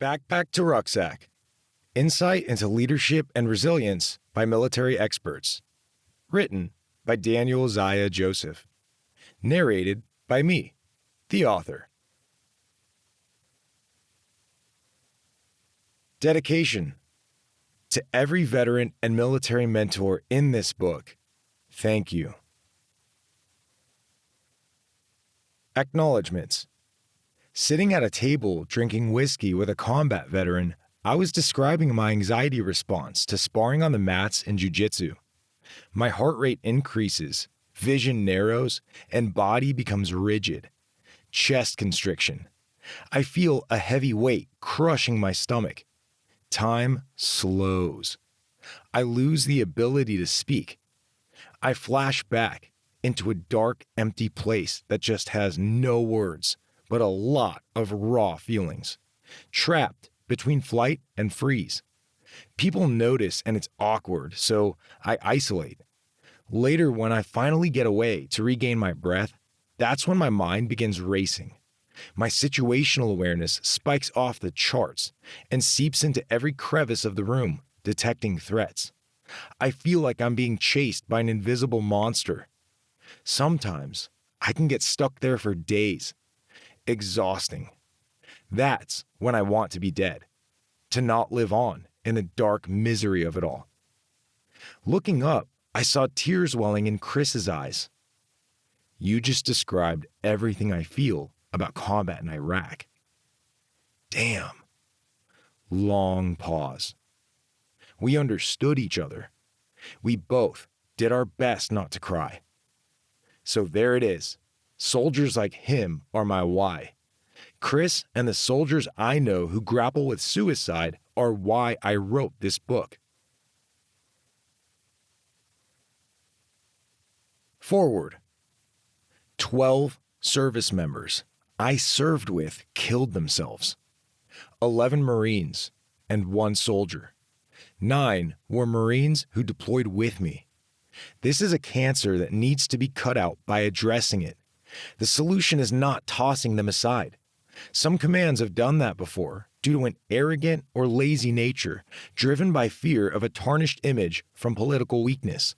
Backpack to Rucksack. Insight into Leadership and Resilience by Military Experts. Written by Daniel Zaya Joseph. Narrated by me, the author. Dedication. To every veteran and military mentor in this book, thank you. Acknowledgements. Sitting at a table drinking whiskey with a combat veteran, I was describing my anxiety response to sparring on the mats in jiu-jitsu. My heart rate increases, vision narrows, and body becomes rigid. Chest constriction. I feel a heavy weight crushing my stomach. Time slows. I lose the ability to speak. I flash back into a dark, empty place that just has no words, but a lot of raw feelings. Trapped between flight and freeze. People notice and it's awkward, so I isolate. Later, when I finally get away to regain my breath, that's when my mind begins racing. My situational awareness spikes off the charts and seeps into every crevice of the room, detecting threats. I feel like I'm being chased by an invisible monster. Sometimes I can get stuck there for days. Exhausting. That's when I want to be dead, to not live on in the dark misery of it all. Looking up, I saw tears welling in Chris's eyes. You just described everything I feel about combat in Iraq. Damn. Long pause. We understood each other. We both did our best not to cry. So there it is. Soldiers like him are my why. Chris and the soldiers I know who grapple with suicide are why I wrote this book. Forward. 12 service members I served with killed themselves. 11 Marines and 1 soldier. 9 were Marines who deployed with me. This is a cancer that needs to be cut out by addressing it. The solution is not tossing them aside. Some commands have done that before due to an arrogant or lazy nature driven by fear of a tarnished image from political weakness.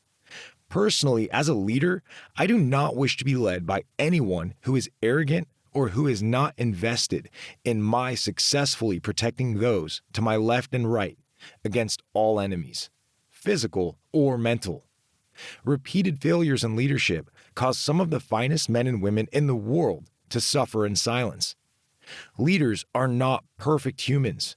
Personally, as a leader, I do not wish to be led by anyone who is arrogant or who is not invested in my successfully protecting those to my left and right against all enemies, physical or mental. Repeated failures in leadership cause some of the finest men and women in the world to suffer in silence. Leaders are not perfect humans.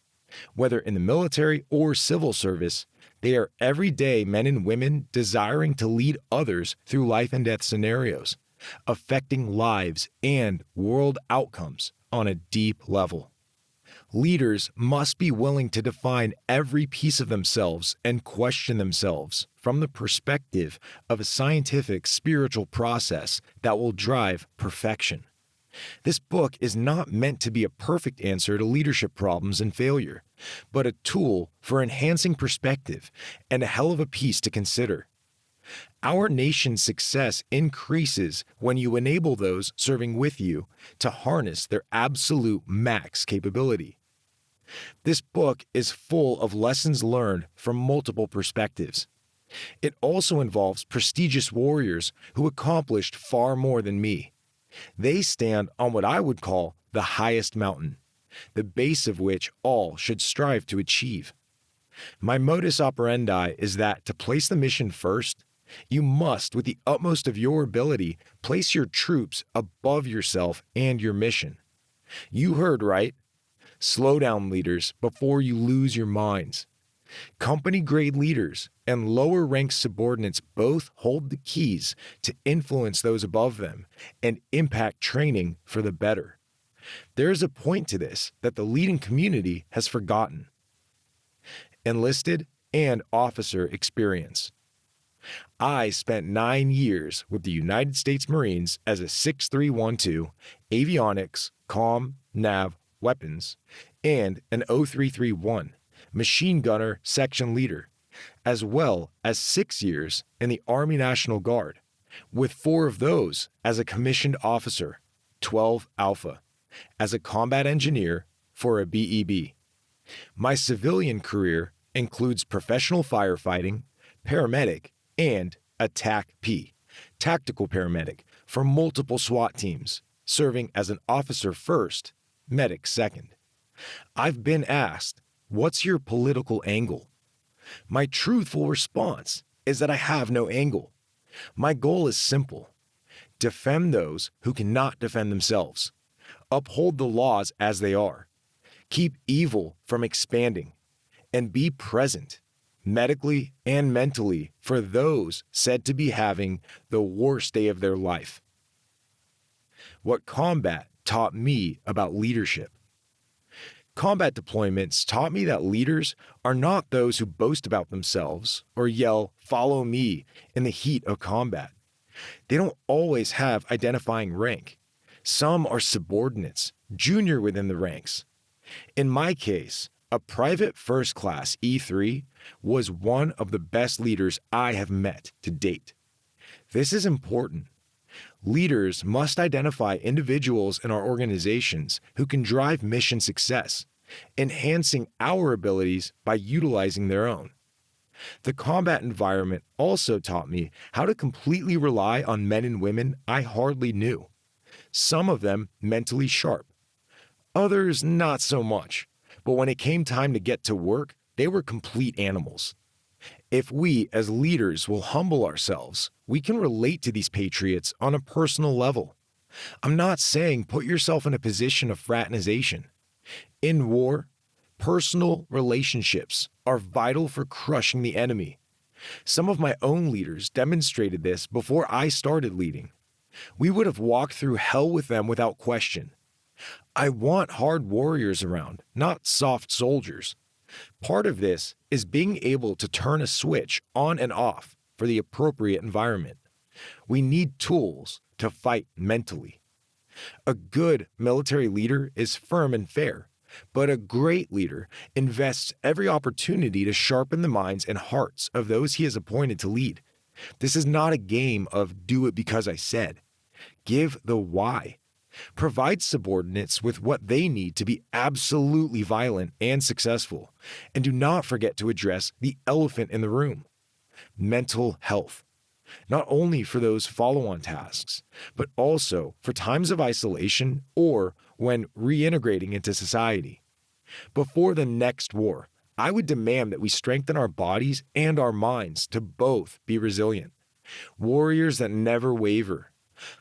Whether in the military or civil service, they are everyday men and women desiring to lead others through life and death scenarios, affecting lives and world outcomes on a deep level. Leaders must be willing to define every piece of themselves and question themselves from the perspective of a scientific, spiritual process that will drive perfection. This book is not meant to be a perfect answer to leadership problems and failure, but a tool for enhancing perspective and a hell of a piece to consider. Our nation's success increases when you enable those serving with you to harness their absolute max capability. This book is full of lessons learned from multiple perspectives. It also involves prestigious warriors who accomplished far more than me. They stand on what I would call the highest mountain, the base of which all should strive to achieve. My modus operandi is that to place the mission first, you must, with the utmost of your ability, place your troops above yourself and your mission. You heard right. Slow down, leaders, before you lose your minds. Company-grade leaders and lower-ranked subordinates both hold the keys to influence those above them and impact training for the better. There is a point to this that the leading community has forgotten. Enlisted and officer experience. I spent 9 years with the United States Marines as a 6312 avionics, comm, nav, weapons, and an 0331 machine gunner section leader, as well as 6 years in the Army National Guard, with 4 of those as a commissioned officer, 12 Alpha, as a combat engineer for a BEB. My civilian career includes professional firefighting, paramedic, and a TAC-P, tactical paramedic, for multiple SWAT teams, serving as an officer first, medic second. I've been asked, "What's your political angle?" My truthful response is that I have no angle. My goal is simple: defend those who cannot defend themselves, uphold the laws as they are, keep evil from expanding, and be present, medically and mentally, for those said to be having the worst day of their life. What combat taught me about leadership. Combat deployments taught me that leaders are not those who boast about themselves or yell, "Follow me," in the heat of combat. They don't always have identifying rank. Some are subordinates, junior within the ranks. In my case, a private first class E3 was one of the best leaders I have met to date. This is important. Leaders must identify individuals in our organizations who can drive mission success, enhancing our abilities by utilizing their own. The combat environment also taught me how to completely rely on men and women I hardly knew. Some of them mentally sharp, others not so much, but when it came time to get to work, they were complete animals. If we as leaders will humble ourselves, we can relate to these patriots on a personal level. I'm not saying put yourself in a position of fraternization. In war, personal relationships are vital for crushing the enemy. Some of my own leaders demonstrated this before I started leading. We would have walked through hell with them without question. I want hard warriors around, not soft soldiers. Part of this is being able to turn a switch on and off for the appropriate environment. We need tools to fight mentally. A good military leader is firm and fair, but a great leader invests every opportunity to sharpen the minds and hearts of those he is appointed to lead. This is not a game of do it because I said. Give the why. Provide subordinates with what they need to be absolutely violent and successful. And do not forget to address the elephant in the room: mental health. Not only for those follow-on tasks, but also for times of isolation or when reintegrating into society. Before the next war, I would demand that we strengthen our bodies and our minds to both be resilient. Warriors that never waver,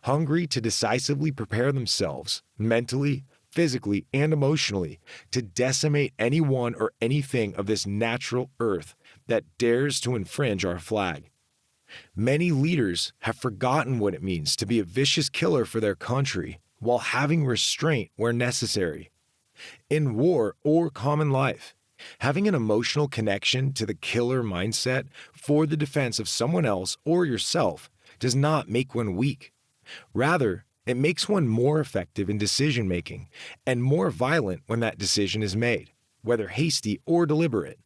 hungry to decisively prepare themselves mentally, physically, and emotionally to decimate anyone or anything of this natural earth that dares to infringe our flag. Many leaders have forgotten what it means to be a vicious killer for their country while having restraint where necessary. In war or common life, having an emotional connection to the killer mindset for the defense of someone else or yourself does not make one weak. Rather, it makes one more effective in decision-making and more violent when that decision is made, whether hasty or deliberate.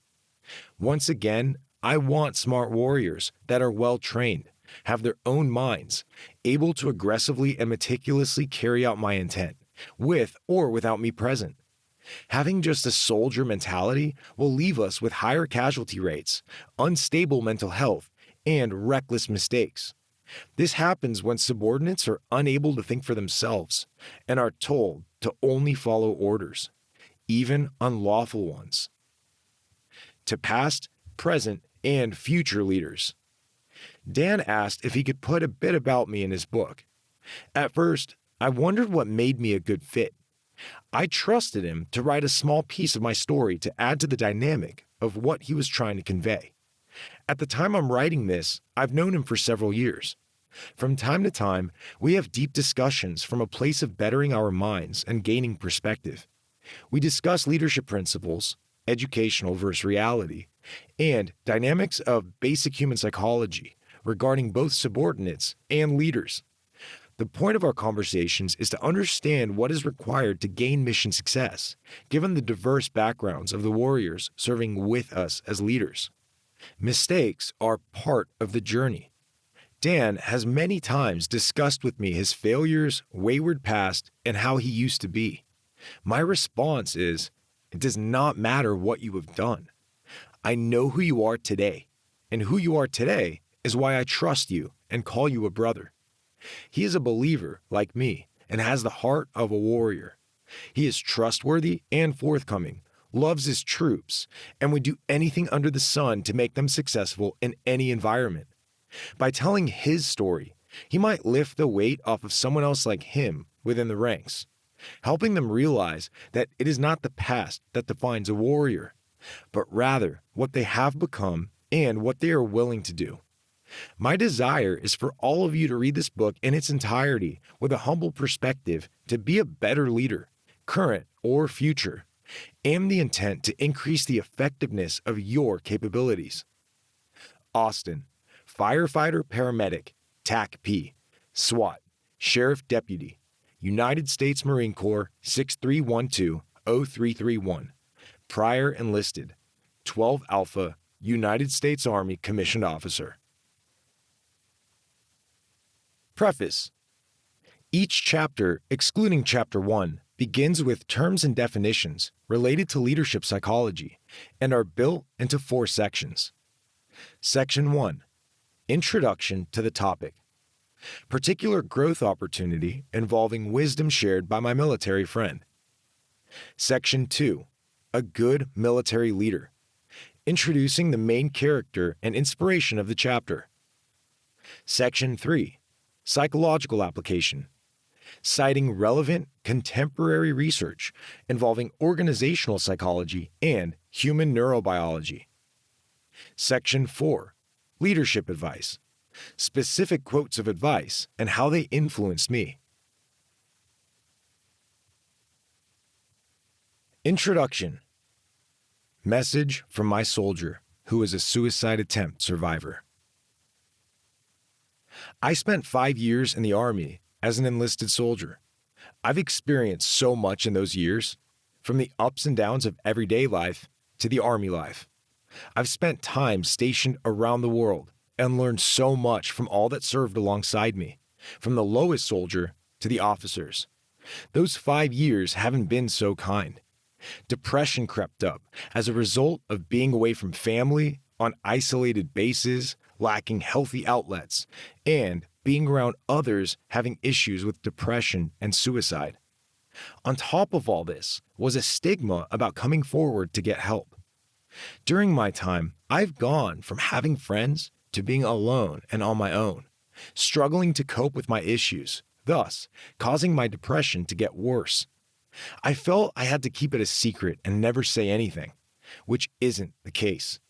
Once again, I want smart warriors that are well-trained, have their own minds, able to aggressively and meticulously carry out my intent, with or without me present. Having just a soldier mentality will leave us with higher casualty rates, unstable mental health, and reckless mistakes. This happens when subordinates are unable to think for themselves and are told to only follow orders, even unlawful ones. To past, present, and future leaders. Dan asked if he could put a bit about me in his book. At first, I wondered what made me a good fit. I trusted him to write a small piece of my story to add to the dynamic of what he was trying to convey. At the time I'm writing this, I've known him for several years. From time to time, we have deep discussions from a place of bettering our minds and gaining perspective. We discuss leadership principles, educational versus reality, and dynamics of basic human psychology regarding both subordinates and leaders. The point of our conversations is to understand what is required to gain mission success, given the diverse backgrounds of the warriors serving with us as leaders. Mistakes are part of the journey. Dan has many times discussed with me his failures, wayward past, and how he used to be. My response is, It does not matter what you have done. I know who you are today, and who you are today is why I trust you and call you a brother. He is a believer like me and has the heart of a warrior. He is trustworthy and forthcoming, loves his troops, and would do anything under the sun to make them successful in any environment. By telling his story, he might lift the weight off of someone else like him within the ranks, helping them realize that it is not the past that defines a warrior, but rather what they have become and what they are willing to do. My desire is for all of you to read this book in its entirety with a humble perspective to be a better leader, current or future, and the intent to increase the effectiveness of your capabilities. Austin, firefighter paramedic, TAC P, SWAT, Sheriff Deputy, United States Marine Corps 6312-0331, prior enlisted, 12 Alpha, United States Army Commissioned Officer. Preface. Each chapter, excluding Chapter 1, begins with terms and definitions related to leadership psychology and are built into 4 sections. Section 1. Introduction to the topic. Particular growth opportunity involving wisdom shared by my military friend. Section 2. A good military leader. Introducing the main character and inspiration of the chapter. Section 3. Psychological application. Citing relevant contemporary research involving organizational psychology and human neurobiology. Section 4. Leadership advice. Specific quotes of advice and how they influenced me. Introduction. Message from my soldier, who is a suicide attempt survivor. I spent 5 years in the Army as an enlisted soldier. I've experienced so much in those years, from the ups and downs of everyday life to the Army life. I've spent time stationed around the world and learned so much from all that served alongside me, from the lowest soldier to the officers. Those 5 years haven't been so kind. Depression crept up as a result of being away from family, on isolated bases, lacking healthy outlets, and being around others having issues with depression and suicide. On top of all this was a stigma about coming forward to get help. During my time, I've gone from having friends to being alone and on my own, struggling to cope with my issues, thus causing my depression to get worse. I felt I had to keep it a secret and never say anything, which isn't the case.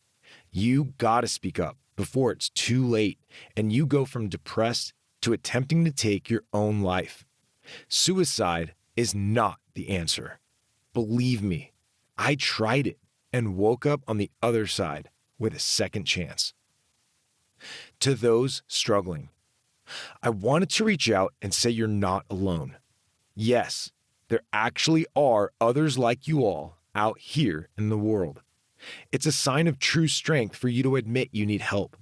You gotta speak up before it's too late and you go from depressed to attempting to take your own life. Suicide is not the answer. Believe me, I tried it and woke up on the other side with a second chance. To those struggling, I wanted to reach out and say you're not alone. Yes, there actually are others like you all out here in the world. It's a sign of true strength for you to admit you need help.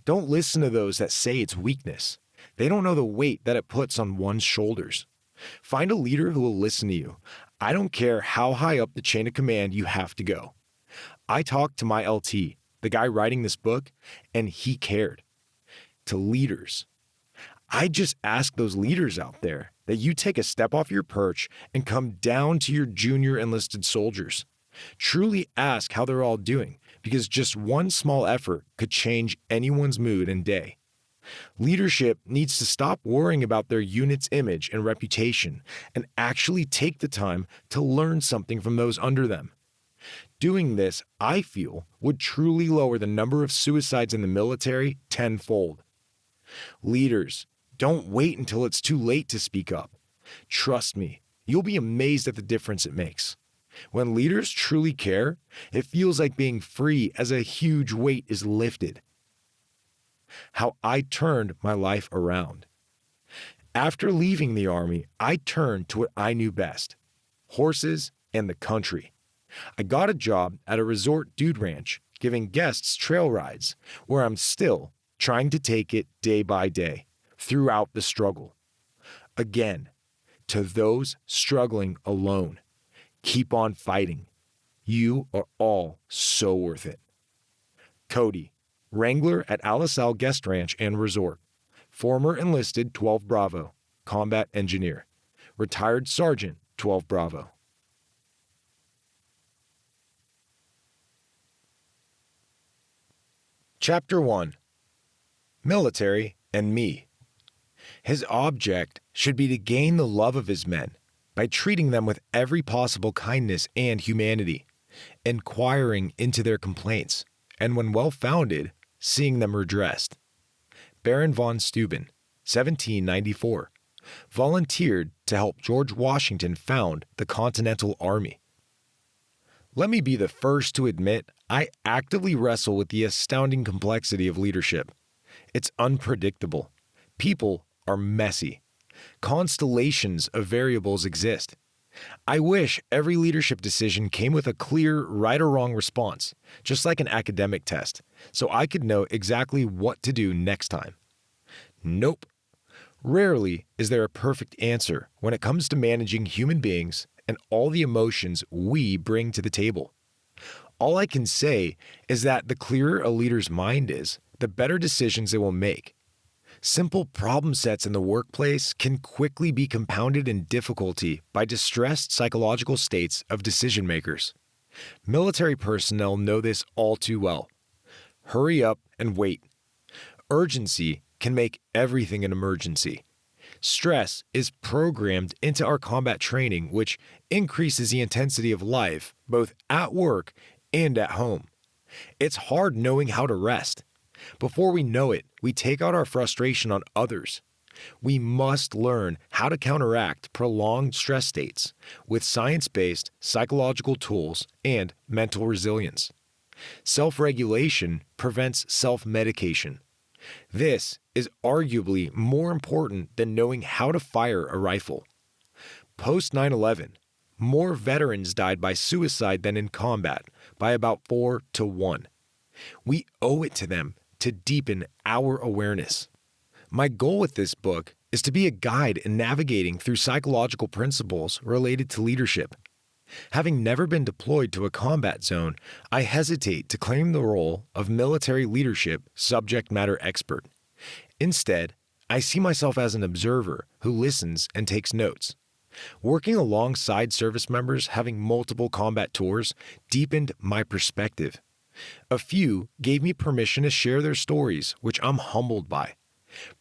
Don't listen to those that say it's weakness. They don't know the weight that it puts on one's shoulders. Find a leader who will listen to you. I don't care how high up the chain of command you have to go. I talked to my LT, the guy writing this book, and he cared. To leaders, I just ask those leaders out there that you take a step off your perch and come down to your junior enlisted soldiers. Truly ask how they're all doing, because just one small effort could change anyone's mood and day. Leadership needs to stop worrying about their unit's image and reputation and actually take the time to learn something from those under them. Doing this, I feel, would truly lower the number of suicides in the military tenfold. Leaders, don't wait until it's too late to speak up. Trust me, you'll be amazed at the difference it makes. When leaders truly care, it feels like being free as a huge weight is lifted. How I turned my life around. After leaving the Army, I turned to what I knew best: horses and the country. I got a job at a resort dude ranch, giving guests trail rides, where I'm still trying to take it day by day, throughout the struggle. Again, to those struggling alone, keep on fighting. You are all so worth it. Cody, Wrangler at Alisal Guest Ranch and Resort. Former enlisted 12 Bravo, combat engineer. Retired Sergeant 12 Bravo. Chapter 1. Military and Me. His object should be to gain the love of his men by treating them with every possible kindness and humanity, inquiring into their complaints, and when well-founded, seeing them redressed. Baron von Steuben, 1794, volunteered to help George Washington found the Continental Army. Let me be the first to admit I actively wrestle with the astounding complexity of leadership. It's unpredictable. People are messy. Constellations of variables exist. I wish every leadership decision came with a clear right or wrong response, just like an academic test, so I could know exactly what to do next time. Nope. Rarely is there a perfect answer when it comes to managing human beings and all the emotions we bring to the table. All I can say is that the clearer a leader's mind is, the better decisions they will make. Simple problem sets in the workplace can quickly be compounded in difficulty by distressed psychological states of decision makers. Military personnel know this all too well. Hurry up and wait. Urgency can make everything an emergency. Stress is programmed into our combat training, which increases the intensity of life, both at work and at home. It's hard knowing how to rest. Before we know it, we take out our frustration on others. We must learn how to counteract prolonged stress states with science-based psychological tools and mental resilience. Self-regulation prevents self-medication. This is arguably more important than knowing how to fire a rifle. Post 9/11, more veterans died by suicide than in combat, by about 4 to 1. We owe it to them to deepen our awareness. My goal with this book is to be a guide in navigating through psychological principles related to leadership. Having never been deployed to a combat zone, I hesitate to claim the role of military leadership subject matter expert. Instead, I see myself as an observer who listens and takes notes. Working alongside service members having multiple combat tours deepened my perspective. A few gave me permission to share their stories, which I'm humbled by.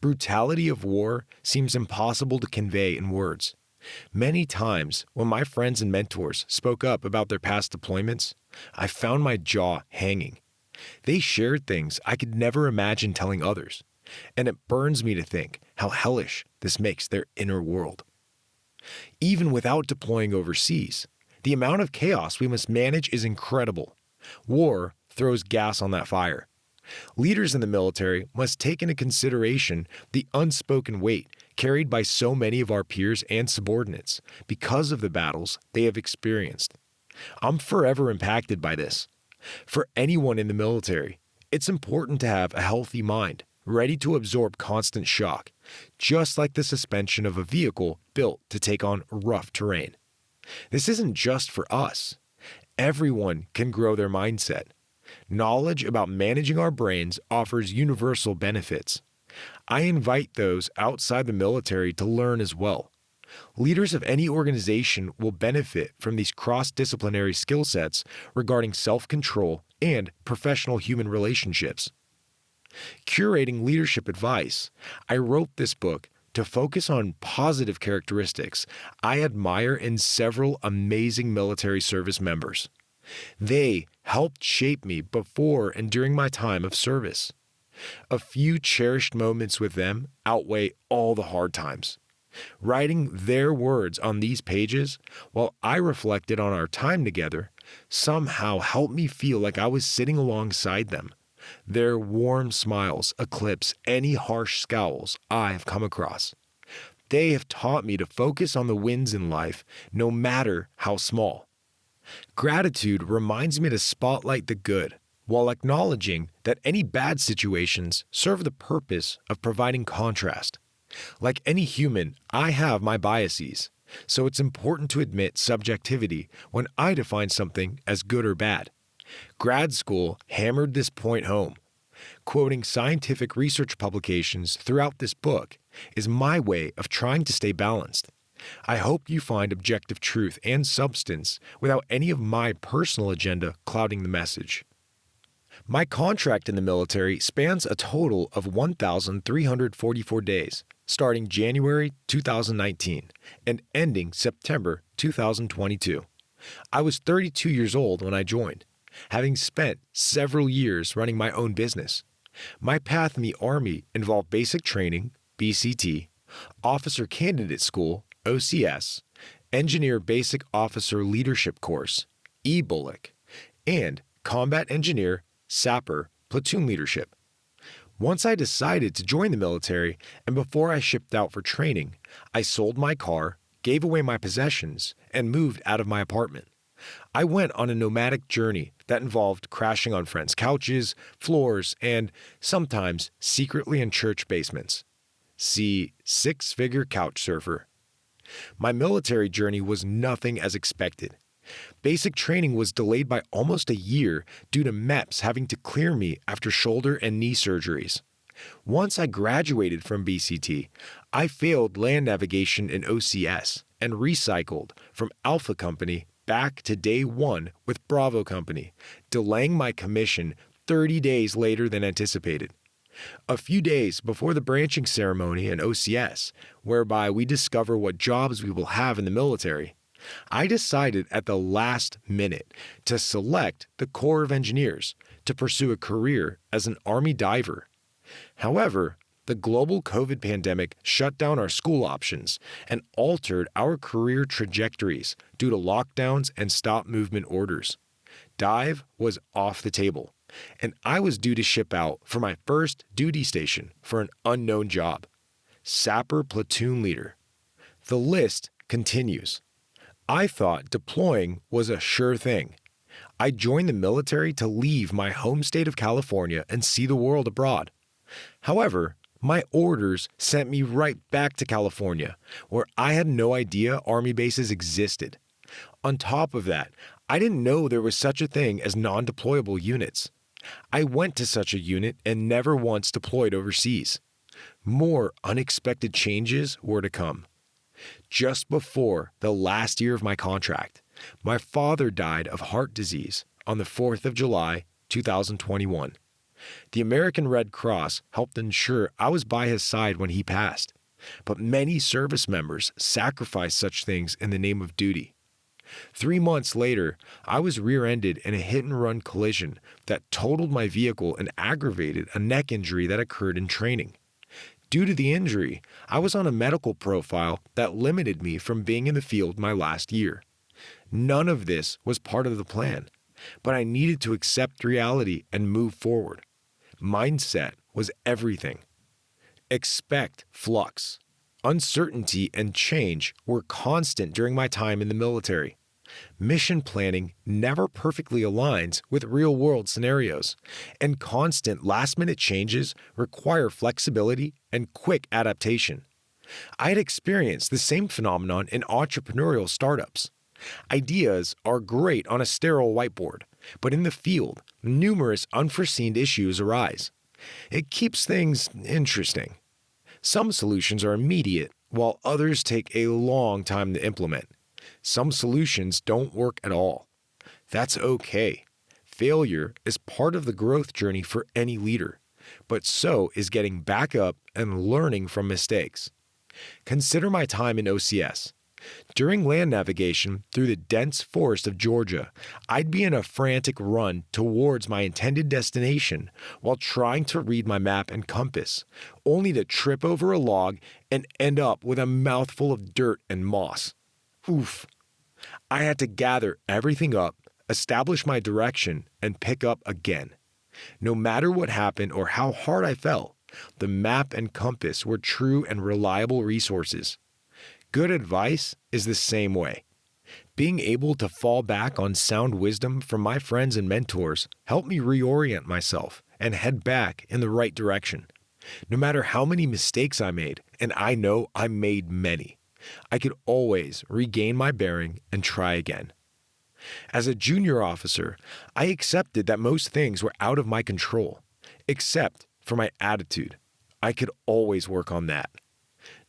Brutality of war seems impossible to convey in words. Many times, when my friends and mentors spoke up about their past deployments, I found my jaw hanging. They shared things I could never imagine telling others, and it burns me to think how hellish this makes their inner world. Even without deploying overseas, the amount of chaos we must manage is incredible. War throws gas on that fire. Leaders in the military must take into consideration the unspoken weight carried by so many of our peers and subordinates because of the battles they have experienced. I'm forever impacted by this. For anyone in the military, it's important to have a healthy mind, ready to absorb constant shock, just like the suspension of a vehicle built to take on rough terrain. This isn't just for us. Everyone can grow their mindset. Knowledge about managing our brains offers universal benefits. I invite those outside the military to learn as well. Leaders of any organization will benefit from these cross-disciplinary skill sets regarding self-control and professional human relationships. Curating leadership advice, I wrote this book to focus on positive characteristics I admire in several amazing military service members. They helped shape me before and during my time of service. A few cherished moments with them outweigh all the hard times. Writing their words on these pages while I reflected on our time together somehow helped me feel like I was sitting alongside them. Their warm smiles eclipse any harsh scowls I have come across. They have taught me to focus on the wins in life, no matter how small. Gratitude reminds me to spotlight the good, while acknowledging that any bad situations serve the purpose of providing contrast. Like any human, I have my biases, so it's important to admit subjectivity when I define something as good or bad. Grad school hammered this point home. Quoting scientific research publications throughout this book is my way of trying to stay balanced. I hope you find objective truth and substance without any of my personal agenda clouding the message. My contract in the military spans a total of 1,344 days, starting January 2019 and ending September 2022. I was 32 years old when I joined, having spent several years running my own business. My path in the Army involved basic training, BCT, Officer Candidate School, OCS, Engineer Basic Officer Leadership Course, EBOLIC, and Combat Engineer, Sapper, Platoon Leadership. Once I decided to join the military and before I shipped out for training, I sold my car, gave away my possessions, and moved out of my apartment. I went on a nomadic journey that involved crashing on friends' couches, floors, and sometimes secretly in church basements. See Six-Figure Couch Surfer. My military journey was nothing as expected. Basic training was delayed by almost a year due to MEPS having to clear me after shoulder and knee surgeries. Once I graduated from BCT, I failed land navigation in OCS and recycled from Alpha Company back to day one with Bravo Company, delaying my commission 30 days later than anticipated. A few days before the branching ceremony in OCS, whereby we discover what jobs we will have in the military, I decided at the last minute to select the Corps of Engineers to pursue a career as an Army diver. However, the global COVID pandemic shut down our school options and altered our career trajectories due to lockdowns and stop movement orders. Dive was off the table, and I was due to ship out for my first duty station for an unknown job, Sapper Platoon Leader. The list continues. I thought deploying was a sure thing. I joined the military to leave my home state of California and see the world abroad. However, my orders sent me right back to California, where I had no idea Army bases existed. On top of that, I didn't know there was such a thing as non-deployable units. I went to such a unit and never once deployed overseas. More unexpected changes were to come. Just before the last year of my contract, my father died of heart disease on the 4th of July, 2021. The American Red Cross helped ensure I was by his side when he passed, but many service members sacrificed such things in the name of duty. 3 months later, I was rear-ended in a hit-and-run collision that totaled my vehicle and aggravated a neck injury that occurred in training. Due to the injury, I was on a medical profile that limited me from being in the field my last year. None of this was part of the plan, but I needed to accept reality and move forward. Mindset was everything. Expect flux. Uncertainty and change were constant during my time in the military. Mission planning never perfectly aligns with real-world scenarios, and constant last-minute changes require flexibility and quick adaptation. I had experienced the same phenomenon in entrepreneurial startups. Ideas are great on a sterile whiteboard, but in the field, numerous unforeseen issues arise. It keeps things interesting. Some solutions are immediate, while others take a long time to implement. Some solutions don't work at all. That's okay. Failure is part of the growth journey for any leader, but so is getting back up and learning from mistakes. Consider my time in OCS. During land navigation through the dense forest of Georgia, I'd be in a frantic run towards my intended destination while trying to read my map and compass, only to trip over a log and end up with a mouthful of dirt and moss. Oof. I had to gather everything up, establish my direction, and pick up again. No matter what happened or how hard I fell, the map and compass were true and reliable resources. Good advice is the same way. Being able to fall back on sound wisdom from my friends and mentors helped me reorient myself and head back in the right direction. No matter how many mistakes I made, and I know I made many, I could always regain my bearing and try again. As a junior officer, I accepted that most things were out of my control, except for my attitude. I could always work on that.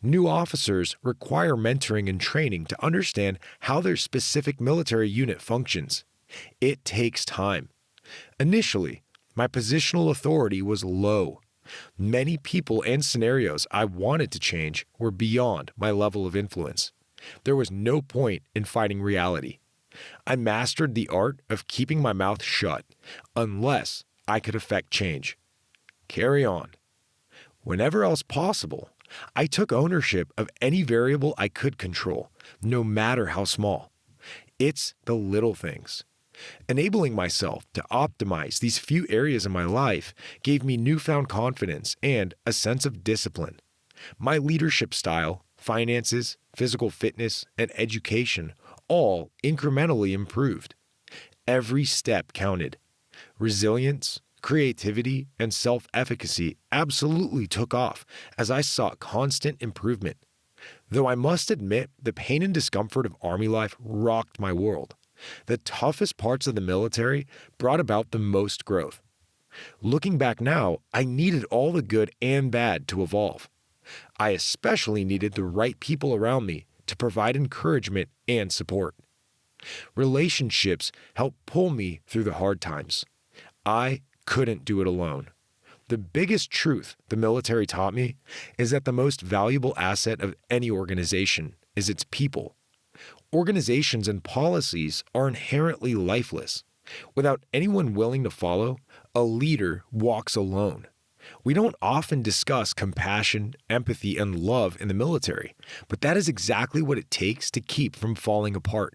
New officers require mentoring and training to understand how their specific military unit functions. It takes time. Initially, my positional authority was low. Many people and scenarios I wanted to change were beyond my level of influence. There was no point in fighting reality. I mastered the art of keeping my mouth shut unless I could affect change. Carry on. Whenever else possible, I took ownership of any variable I could control, no matter how small. It's the little things. Enabling myself to optimize these few areas in my life gave me newfound confidence and a sense of discipline. My leadership style, finances, physical fitness, and education all incrementally improved. Every step counted. Resilience, creativity, and self-efficacy absolutely took off as I sought constant improvement. Though I must admit the pain and discomfort of Army life rocked my world, the toughest parts of the military brought about the most growth. Looking back now, I needed all the good and bad to evolve. I especially needed the right people around me to provide encouragement and support. Relationships helped pull me through the hard times. I couldn't do it alone. The biggest truth the military taught me is that the most valuable asset of any organization is its people. Organizations and policies are inherently lifeless. Without anyone willing to follow, a leader walks alone. We don't often discuss compassion, empathy, and love in the military, but that is exactly what it takes to keep from falling apart.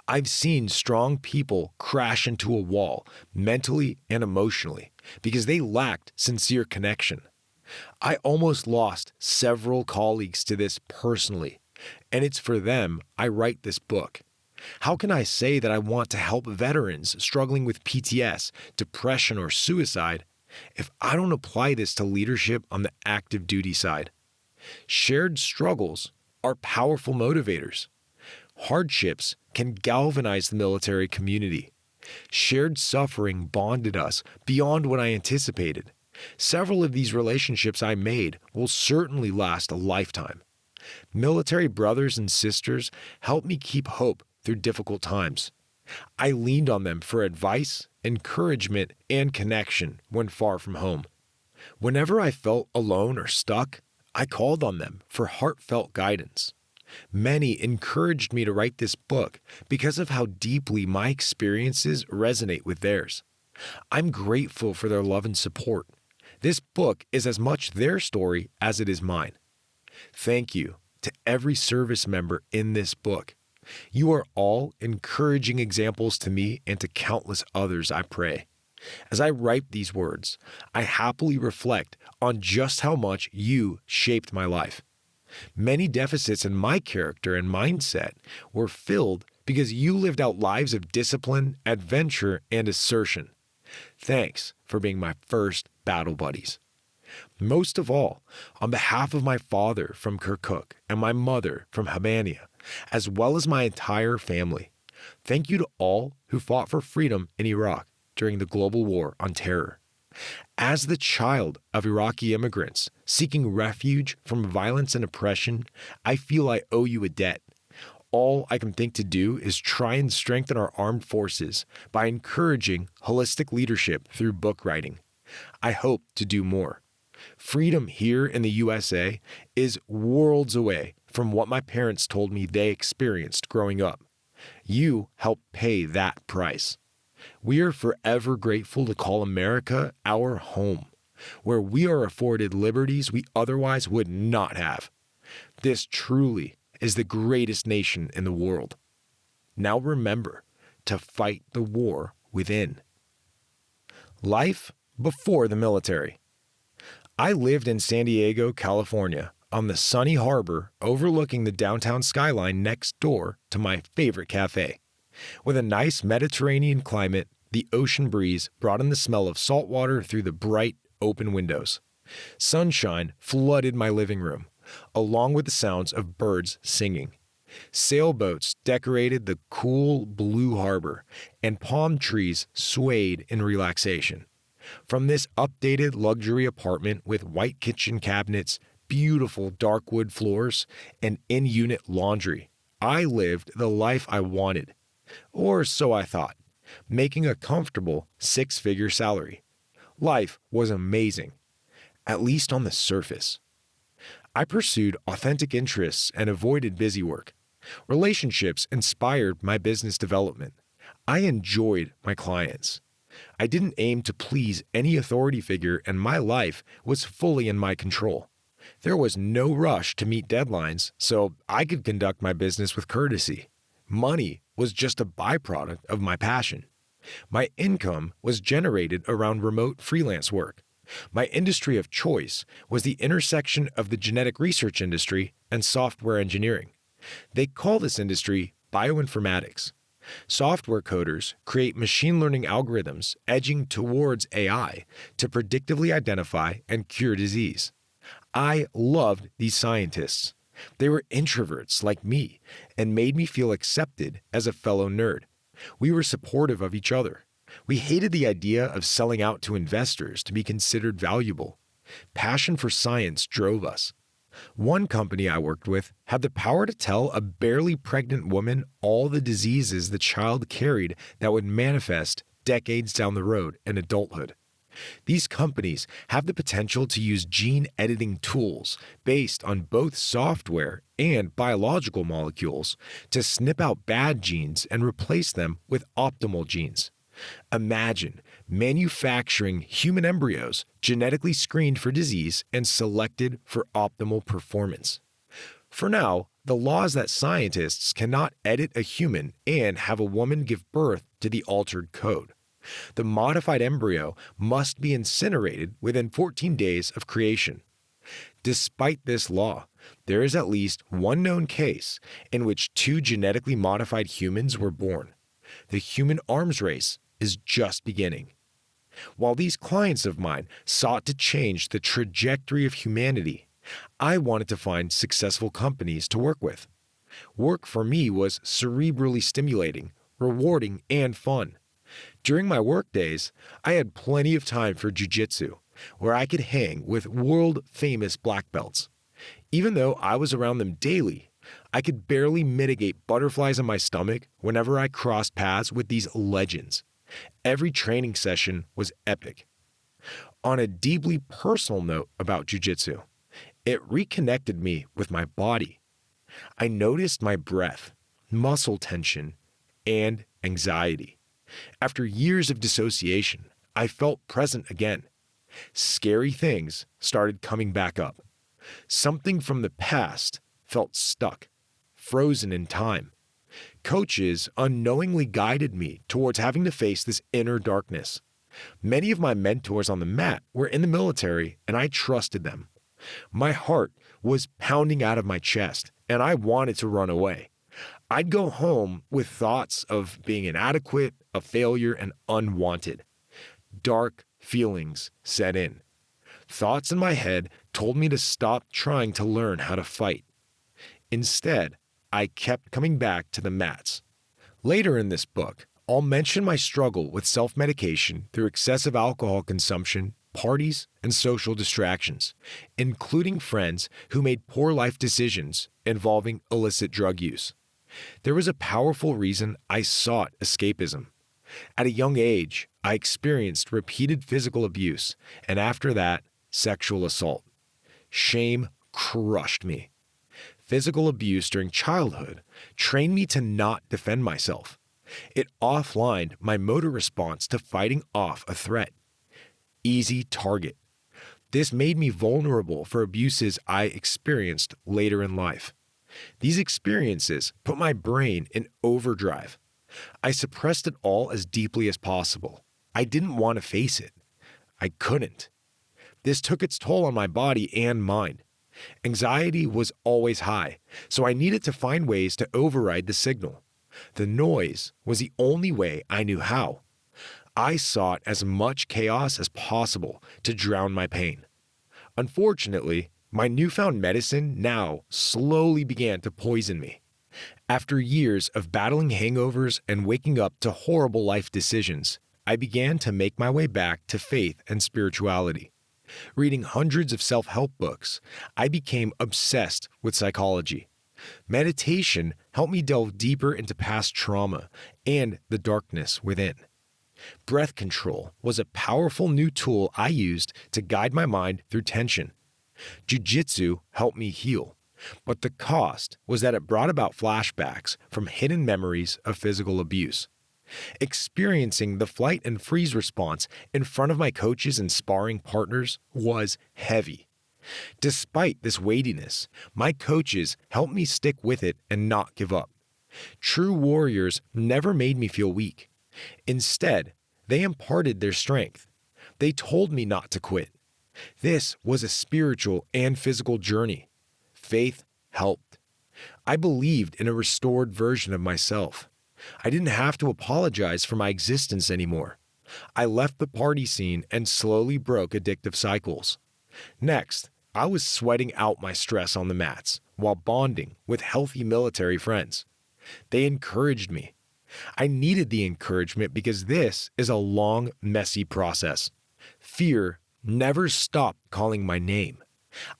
I've seen strong people crash into a wall, mentally and emotionally, because they lacked sincere connection. I almost lost several colleagues to this personally, and it's for them I write this book. How can I say that I want to help veterans struggling with PTS, depression, or suicide if I don't apply this to leadership on the active duty side? Shared struggles are powerful motivators. Hardships can galvanize the military community. Shared suffering bonded us beyond what I anticipated. Several of these relationships I made will certainly last a lifetime. Military brothers and sisters helped me keep hope through difficult times. I leaned on them for advice, encouragement, and connection when far from home. Whenever I felt alone or stuck, I called on them for heartfelt guidance. Many encouraged me to write this book because of how deeply my experiences resonate with theirs. I'm grateful for their love and support. This book is as much their story as it is mine. Thank you to every service member in this book. You are all encouraging examples to me and to countless others, I pray. As I write these words, I happily reflect on just how much you shaped my life. Many deficits in my character and mindset were filled because you lived out lives of discipline, adventure, and assertion. Thanks for being my first battle buddies. Most of all, on behalf of my father from Kirkuk and my mother from Habania, as well as my entire family, thank you to all who fought for freedom in Iraq during the global war on terror. As the child of Iraqi immigrants seeking refuge from violence and oppression, I feel I owe you a debt. All I can think to do is try and strengthen our armed forces by encouraging holistic leadership through book writing. I hope to do more. Freedom here in the USA is worlds away from what my parents told me they experienced growing up. You helped pay that price. We are forever grateful to call America our home, where we are afforded liberties we otherwise would not have. This truly is the greatest nation in the world. Now remember to fight the war within. Life before the military. I lived in San Diego, California, on the sunny harbor overlooking the downtown skyline next door to my favorite cafe. With a nice Mediterranean climate, the ocean breeze brought in the smell of salt water through the bright, open windows. Sunshine flooded my living room, along with the sounds of birds singing. Sailboats decorated the cool blue harbor, and palm trees swayed in relaxation. From this updated luxury apartment with white kitchen cabinets, beautiful dark wood floors, and in-unit laundry, I lived the life I wanted. Or so I thought, making a comfortable six-figure salary. Life was amazing, at least on the surface. I pursued authentic interests and avoided busy work. Relationships inspired my business development. I enjoyed my clients. I didn't aim to please any authority figure, and my life was fully in my control. There was no rush to meet deadlines, so I could conduct my business with courtesy. Money was just a byproduct of my passion. My income was generated around remote freelance work. My industry of choice was the intersection of the genetic research industry and software engineering. They call this industry bioinformatics. Software coders create machine learning algorithms edging towards AI to predictively identify and cure disease. I loved these scientists. They were introverts like me and made me feel accepted as a fellow nerd. We were supportive of each other. We hated the idea of selling out to investors to be considered valuable. Passion for science drove us. One company I worked with had the power to tell a barely pregnant woman all the diseases the child carried that would manifest decades down the road in adulthood. These companies have the potential to use gene editing tools based on both software and biological molecules to snip out bad genes and replace them with optimal genes. Imagine manufacturing human embryos genetically screened for disease and selected for optimal performance. For now, the law is that scientists cannot edit a human and have a woman give birth to the altered code. The modified embryo must be incinerated within 14 days of creation. Despite this law, there is at least one known case in which two genetically modified humans were born. The human arms race is just beginning. While these clients of mine sought to change the trajectory of humanity, I wanted to find successful companies to work with. Work for me was cerebrally stimulating, rewarding, and fun. During my work days, I had plenty of time for jiu-jitsu, where I could hang with world-famous black belts. Even though I was around them daily, I could barely mitigate butterflies in my stomach whenever I crossed paths with these legends. Every training session was epic. On a deeply personal note about jiu-jitsu, it reconnected me with my body. I noticed my breath, muscle tension, and anxiety. After years of dissociation, I felt present again. Scary things started coming back up. Something from the past felt stuck, frozen in time. Coaches unknowingly guided me towards having to face this inner darkness. Many of my mentors on the mat were in the military, and I trusted them. My heart was pounding out of my chest, and I wanted to run away. I'd go home with thoughts of being inadequate, a failure, and unwanted. Dark feelings set in. Thoughts in my head told me to stop trying to learn how to fight. Instead, I kept coming back to the mats. Later in this book, I'll mention my struggle with self-medication through excessive alcohol consumption, parties, and social distractions, including friends who made poor life decisions involving illicit drug use. There was a powerful reason I sought escapism. At a young age, I experienced repeated physical abuse, and after that, sexual assault. Shame crushed me. Physical abuse during childhood trained me to not defend myself. It offlined my motor response to fighting off a threat. Easy target. This made me vulnerable for abuses I experienced later in life. These experiences put my brain in overdrive. I suppressed it all as deeply as possible. I didn't want to face it. I couldn't. This took its toll on my body and mind. Anxiety was always high, so I needed to find ways to override the signal. The noise was the only way I knew how. I sought as much chaos as possible to drown my pain. Unfortunately, My newfound medicine now slowly began to poison me. After years of battling hangovers and waking up to horrible life decisions, I began to make my way back to faith and spirituality. Reading hundreds of self-help books, I became obsessed with psychology. Meditation helped me delve deeper into past trauma and the darkness within. Breath control was a powerful new tool I used to guide my mind through tension. Jiu-jitsu helped me heal, but the cost was that it brought about flashbacks from hidden memories of physical abuse. Experiencing the flight and freeze response in front of my coaches and sparring partners was heavy. Despite this weightiness, my coaches helped me stick with it and not give up. True warriors never made me feel weak. Instead, they imparted their strength. They told me not to quit. This was a spiritual and physical journey. Faith helped. I believed in a restored version of myself. I didn't have to apologize for my existence anymore. I left the party scene and slowly broke addictive cycles. Next, I was sweating out my stress on the mats while bonding with healthy military friends. They encouraged me. I needed the encouragement because this is a long, messy process. Fear never stopped calling my name.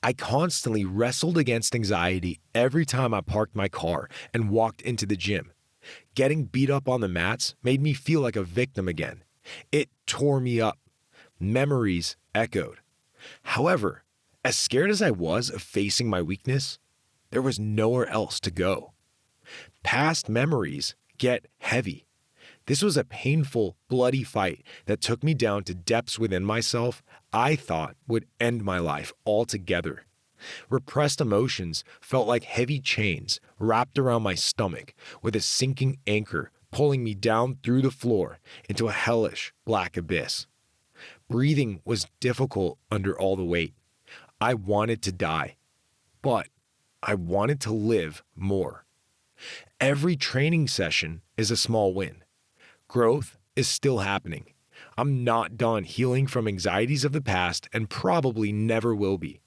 I constantly wrestled against anxiety every time I parked my car and walked into the gym. Getting beat up on the mats made me feel like a victim again. It tore me up. Memories echoed. However, as scared as I was of facing my weakness, there was nowhere else to go. Past memories get heavy. This was a painful, bloody fight that took me down to depths within myself I thought would end my life altogether. Repressed emotions felt like heavy chains wrapped around my stomach, with a sinking anchor pulling me down through the floor into a hellish black abyss. Breathing was difficult under all the weight. I wanted to die, but I wanted to live more. Every training session is a small win. Growth is still happening. I'm not done healing from anxieties of the past and probably never will be.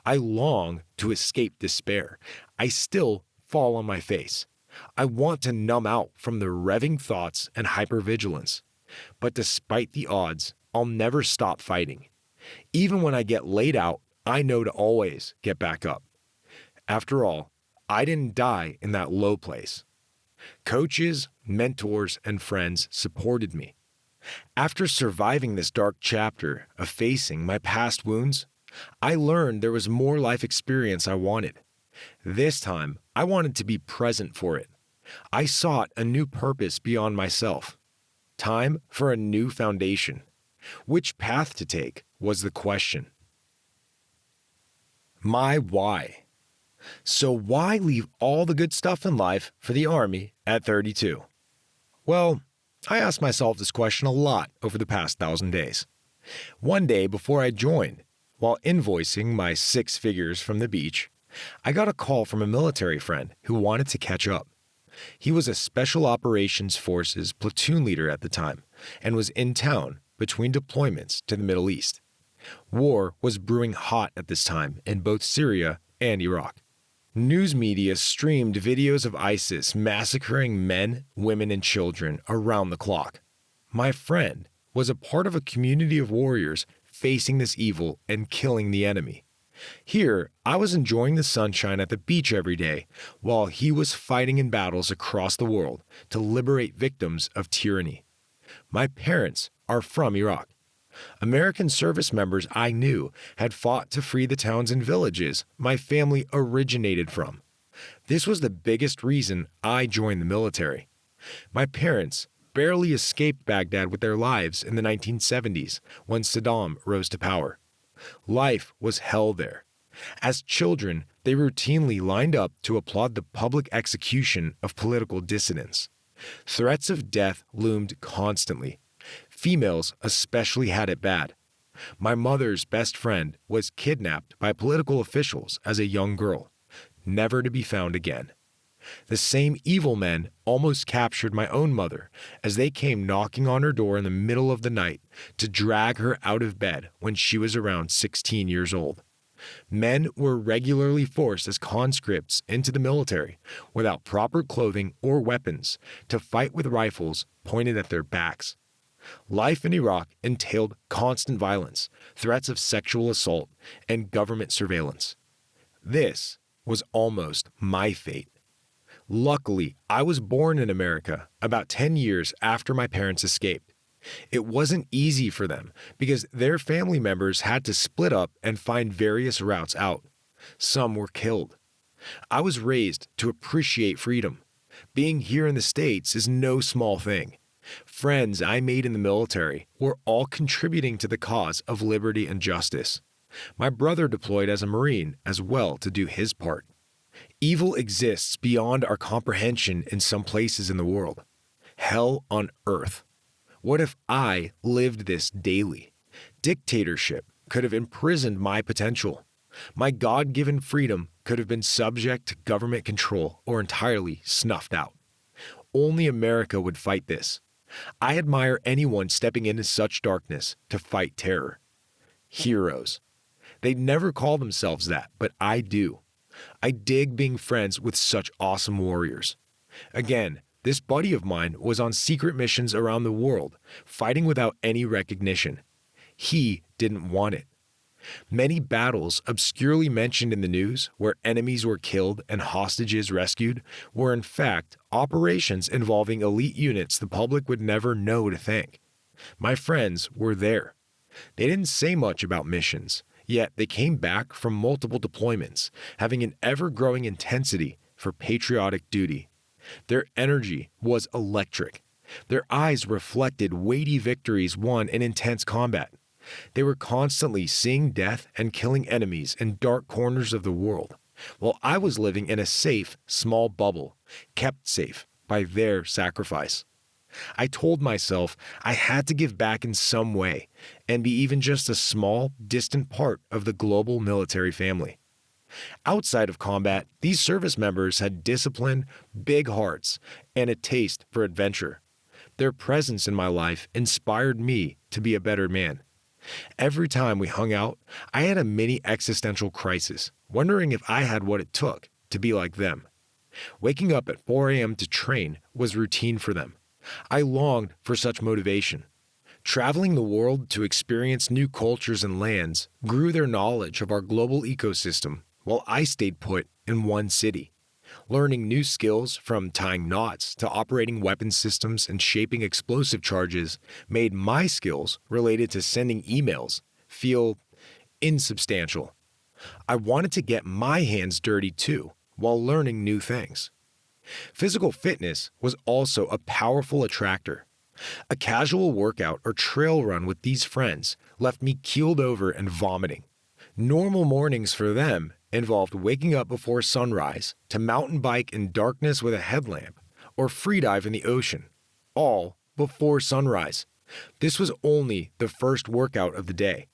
I long to escape despair. I still fall on my face. I want to numb out from the revving thoughts and hypervigilance. But despite the odds, I'll never stop fighting. Even when I get laid out, I know to always get back up. After all, I didn't die in that low place. Coaches, mentors, and friends supported me. After surviving this dark chapter of facing my past wounds, I learned there was more life experience I wanted. This time, I wanted to be present for it. I sought a new purpose beyond myself. Time for a new foundation. Which path to take was the question. My why. So why leave all the good stuff in life for the Army at 32? Well, I asked myself this question a lot over the past 1,000 days. One day before I joined, while invoicing my 6 figures from the beach, I got a call from a military friend who wanted to catch up. He was a Special Operations Forces platoon leader at the time and was in town between deployments to the Middle East. War was brewing hot at this time in both Syria and Iraq. News media streamed videos of ISIS massacring men, women, and children around the clock. My friend was a part of a community of warriors facing this evil and killing the enemy. Here, I was enjoying the sunshine at the beach every day, while he was fighting in battles across the world to liberate victims of tyranny. My parents are from Iraq. American service members I knew had fought to free the towns and villages my family originated from. This was the biggest reason I joined the military. My parents barely escaped Baghdad with their lives in the 1970s when Saddam rose to power. Life was hell there. As children, they routinely lined up to applaud the public execution of political dissidents. Threats of death loomed constantly. Females especially had it bad. My mother's best friend was kidnapped by political officials as a young girl, never to be found again. The same evil men almost captured my own mother as they came knocking on her door in the middle of the night to drag her out of bed when she was around 16 years old. Men were regularly forced as conscripts into the military without proper clothing or weapons to fight with rifles pointed at their backs. Life in Iraq entailed constant violence, threats of sexual assault, and government surveillance. This was almost my fate. Luckily, I was born in America about 10 years after my parents escaped. It wasn't easy for them because their family members had to split up and find various routes out. Some were killed. I was raised to appreciate freedom. Being here in the States is no small thing. Friends I made in the military were all contributing to the cause of liberty and justice. My brother deployed as a Marine as well to do his part. Evil exists beyond our comprehension in some places in the world. Hell on earth. What if I lived this daily? Dictatorship could have imprisoned my potential. My God-given freedom could have been subject to government control or entirely snuffed out. Only America would fight this. I admire anyone stepping into such darkness to fight terror. Heroes. They never call themselves that, but I do. I dig being friends with such awesome warriors. Again, this buddy of mine was on secret missions around the world, fighting without any recognition. He didn't want it. Many battles obscurely mentioned in the news, where enemies were killed and hostages rescued, were in fact operations involving elite units the public would never know to thank. My friends were there. They didn't say much about missions, yet they came back from multiple deployments, having an ever-growing intensity for patriotic duty. Their energy was electric. Their eyes reflected weighty victories won in intense combat. They were constantly seeing death and killing enemies in dark corners of the world, while I was living in a safe, small bubble, kept safe by their sacrifice. I told myself I had to give back in some way and be even just a small, distant part of the global military family. Outside of combat, these service members had discipline, big hearts, and a taste for adventure. Their presence in my life inspired me to be a better man. Every time we hung out, I had a mini existential crisis, wondering if I had what it took to be like them. Waking up at 4 a.m. to train was routine for them. I longed for such motivation. Traveling the world to experience new cultures and lands grew their knowledge of our global ecosystem, while I stayed put in one city. Learning new skills from tying knots to operating weapon systems and shaping explosive charges made my skills related to sending emails feel insubstantial. I wanted to get my hands dirty too, while learning new things. Physical fitness was also a powerful attractor. A casual workout or trail run with these friends left me keeled over and vomiting. Normal mornings for them involved waking up before sunrise to mountain bike in darkness with a headlamp or freedive in the ocean, all before sunrise. This was only the first workout of the day.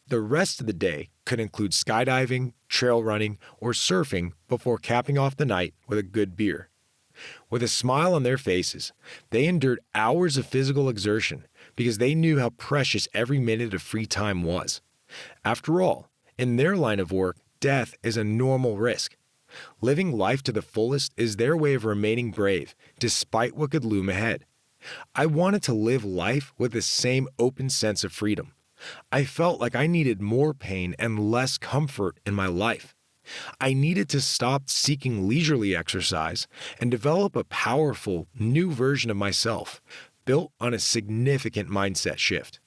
The rest of the day could include skydiving, trail running, or surfing before capping off the night with a good beer. With a smile on their faces, they endured hours of physical exertion because they knew how precious every minute of free time was. After all, in their line of work, death is a normal risk. Living life to the fullest is their way of remaining brave, despite what could loom ahead. I wanted to live life with the same open sense of freedom. I felt like I needed more pain and less comfort in my life. I needed to stop seeking leisurely exercise and develop a powerful, new version of myself, built on a significant mindset shift.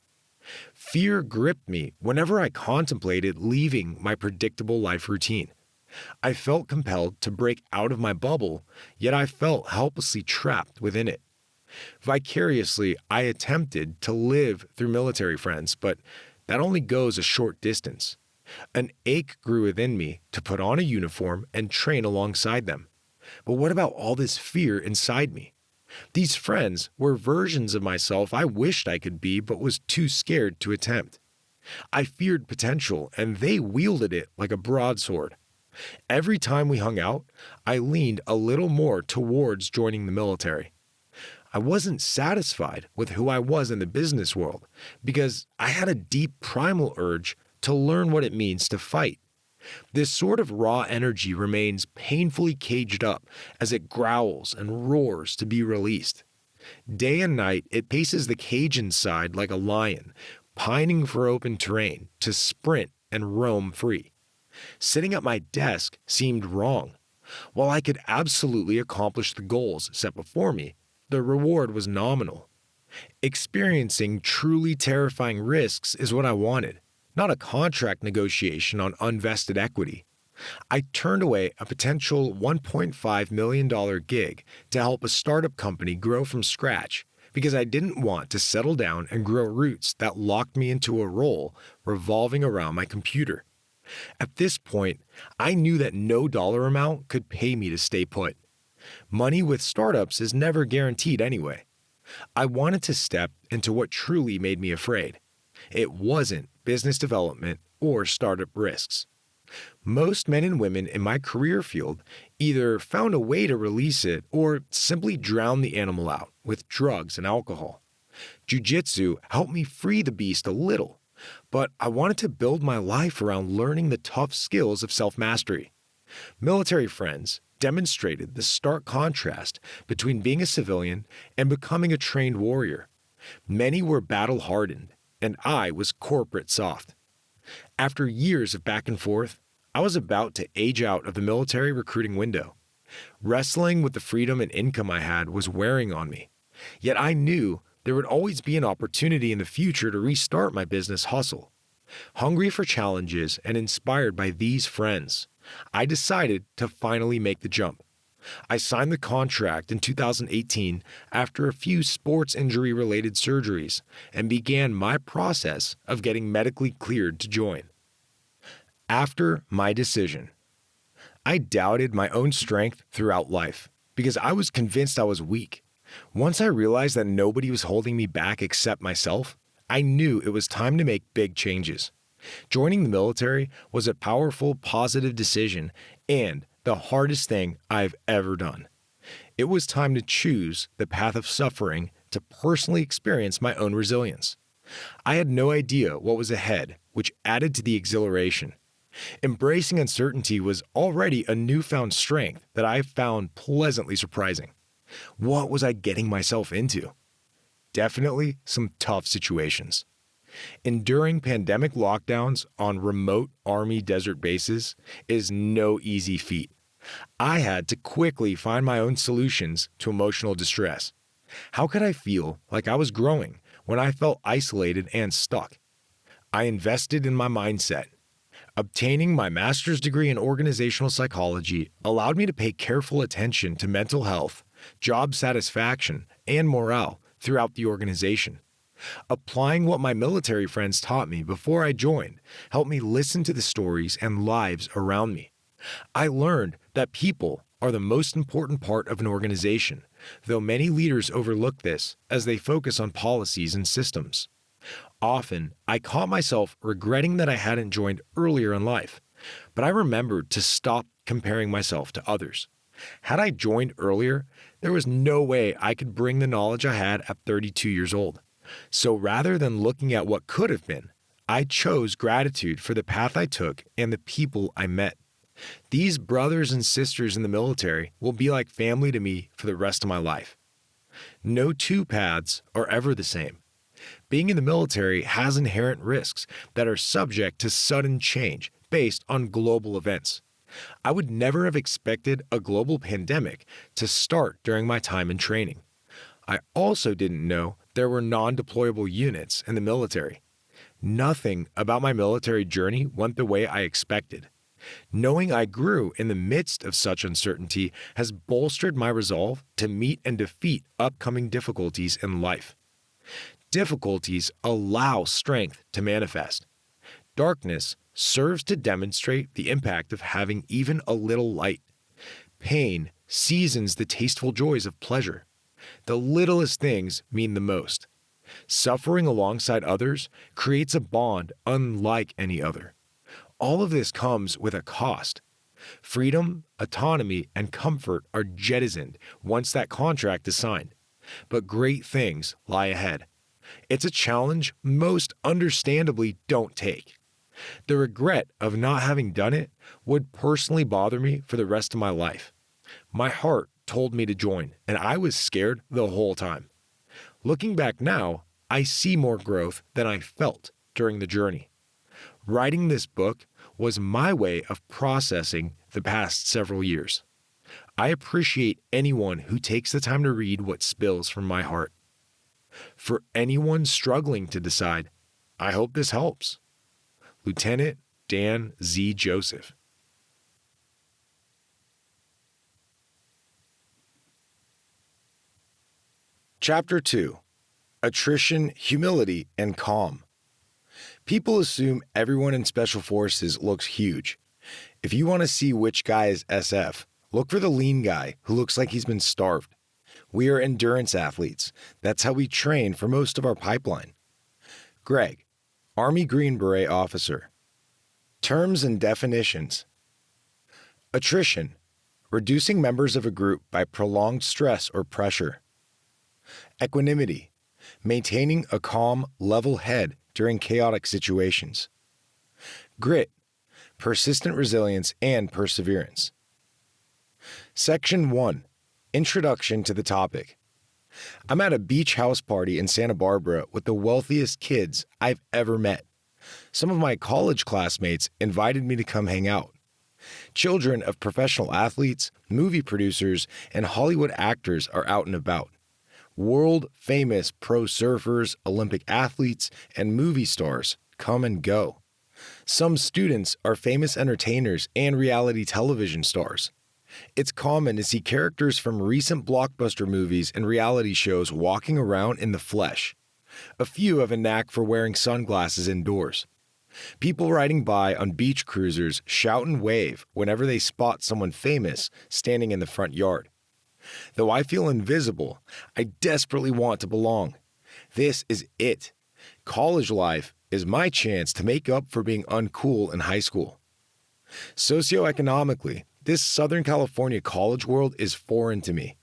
Fear gripped me whenever I contemplated leaving my predictable life routine. I felt compelled to break out of my bubble, yet I felt helplessly trapped within it. Vicariously, I attempted to live through military friends, but that only goes a short distance. An ache grew within me to put on a uniform and train alongside them. But what about all this fear inside me? These friends were versions of myself I wished I could be but was too scared to attempt. I feared potential, and they wielded it like a broadsword. Every time we hung out, I leaned a little more towards joining the military. I wasn't satisfied with who I was in the business world because I had a deep primal urge to learn what it means to fight. This sort of raw energy remains painfully caged up as it growls and roars to be released. Day and night, it paces the cage inside like a lion, pining for open terrain to sprint and roam free. Sitting at my desk seemed wrong. While I could absolutely accomplish the goals set before me, the reward was nominal. Experiencing truly terrifying risks is what I wanted, not a contract negotiation on unvested equity. I turned away a potential $1.5 million gig to help a startup company grow from scratch because I didn't want to settle down and grow roots that locked me into a role revolving around my computer. At this point, I knew that no dollar amount could pay me to stay put. Money with startups is never guaranteed anyway. I wanted to step into what truly made me afraid. It wasn't business development or startup risks. Most men and women in my career field either found a way to release it or simply drowned the animal out with drugs and alcohol. Jiu-jitsu helped me free the beast a little, but I wanted to build my life around learning the tough skills of self-mastery. Military friends demonstrated the stark contrast between being a civilian and becoming a trained warrior. Many were battle-hardened, and I was corporate soft. After years of back and forth, I was about to age out of the military recruiting window. Wrestling with the freedom and income I had was wearing on me. Yet I knew there would always be an opportunity in the future to restart my business hustle. Hungry for challenges and inspired by these friends, I decided to finally make the jump. I signed the contract in 2018 after a few sports injury-related surgeries and began my process of getting medically cleared to join. After my decision, I doubted my own strength throughout life because I was convinced I was weak. Once I realized that nobody was holding me back except myself, I knew it was time to make big changes. Joining the military was a powerful, positive decision and the hardest thing I've ever done. It was time to choose the path of suffering to personally experience my own resilience. I had no idea what was ahead, which added to the exhilaration. Embracing uncertainty was already a newfound strength that I found pleasantly surprising. What was I getting myself into? Definitely some tough situations. Enduring pandemic lockdowns on remote Army desert bases is no easy feat. I had to quickly find my own solutions to emotional distress. How could I feel like I was growing when I felt isolated and stuck? I invested in my mindset. Obtaining my master's degree in organizational psychology allowed me to pay careful attention to mental health, job satisfaction, and morale throughout the organization. Applying what my military friends taught me before I joined helped me listen to the stories and lives around me. I learned that people are the most important part of an organization, though many leaders overlook this as they focus on policies and systems. Often, I caught myself regretting that I hadn't joined earlier in life, but I remembered to stop comparing myself to others. Had I joined earlier, there was no way I could bring the knowledge I had at 32 years old. So rather than looking at what could have been, I chose gratitude for the path I took and the people I met. These brothers and sisters in the military will be like family to me for the rest of my life. No two paths are ever the same. Being in the military has inherent risks that are subject to sudden change based on global events. I would never have expected a global pandemic to start during my time in training. I also didn't know there were non-deployable units in the military. Nothing about my military journey went the way I expected. Knowing I grew in the midst of such uncertainty has bolstered my resolve to meet and defeat upcoming difficulties in life. Difficulties allow strength to manifest. Darkness serves to demonstrate the impact of having even a little light. Pain seasons the tasteful joys of pleasure. The littlest things mean the most. Suffering alongside others creates a bond unlike any other. All of this comes with a cost. Freedom, autonomy, and comfort are jettisoned once that contract is signed. But great things lie ahead. It's a challenge most understandably don't take. The regret of not having done it would personally bother me for the rest of my life. My heart told me to join, and I was scared the whole time. Looking back now, I see more growth than I felt during the journey. Writing this book was my way of processing the past several years. I appreciate anyone who takes the time to read what spills from my heart. For anyone struggling to decide, I hope this helps. Lieutenant Dan Z. Joseph. Chapter 2. Attrition, Humility, and Calm. People assume everyone in Special Forces looks huge. If you want to see which guy is SF, look for the lean guy who looks like he's been starved. We are endurance athletes. That's how we train for most of our pipeline. Greg, Army Green Beret officer. Terms and definitions. Attrition, reducing members of a group by prolonged stress or pressure. Equanimity, maintaining a calm, level head during chaotic situations. Grit, persistent resilience and perseverance. Section 1. Introduction to the topic. I'm at a beach house party in Santa Barbara with the wealthiest kids I've ever met. Some of my college classmates invited me to come hang out. Children of professional athletes, movie producers, and Hollywood actors are out and about. World-famous pro surfers, Olympic athletes, and movie stars come and go. Some students are famous entertainers and reality television stars. It's common to see characters from recent blockbuster movies and reality shows walking around in the flesh. A few have a knack for wearing sunglasses indoors. People riding by on beach cruisers shout and wave whenever they spot someone famous standing in the front yard. Though I feel invisible, I desperately want to belong. This is it. College life is my chance to make up for being uncool in high school. Socioeconomically, this Southern California college world is foreign to me.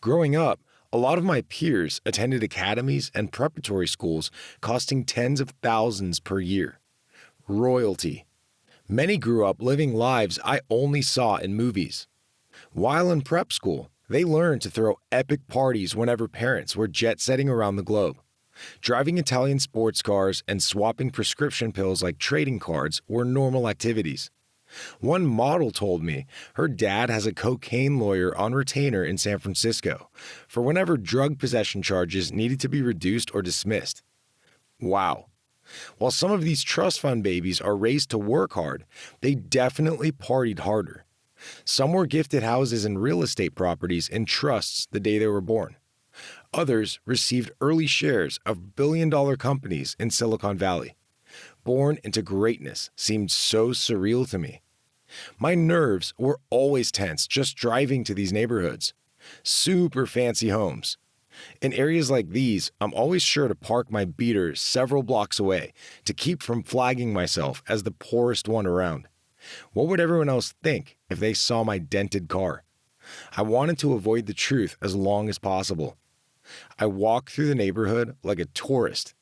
Growing up, a lot of my peers attended academies and preparatory schools costing tens of thousands per year. Royalty. Many grew up living lives I only saw in movies. While in prep school, they learned to throw epic parties whenever parents were jet-setting around the globe. Driving Italian sports cars and swapping prescription pills like trading cards were normal activities. One model told me her dad has a cocaine lawyer on retainer in San Francisco for whenever drug possession charges needed to be reduced or dismissed. Wow. While some of these trust fund babies are raised to work hard, they definitely partied harder. Some were gifted houses and real estate properties in trusts the day they were born. Others received early shares of billion-dollar companies in Silicon Valley. Born into greatness seemed so surreal to me. My nerves were always tense just driving to these neighborhoods. Super fancy homes. In areas like these, I'm always sure to park my beater several blocks away to keep from flagging myself as the poorest one around. What would everyone else think if they saw my dented car? I wanted to avoid the truth as long as possible. I walk through the neighborhood like a tourist.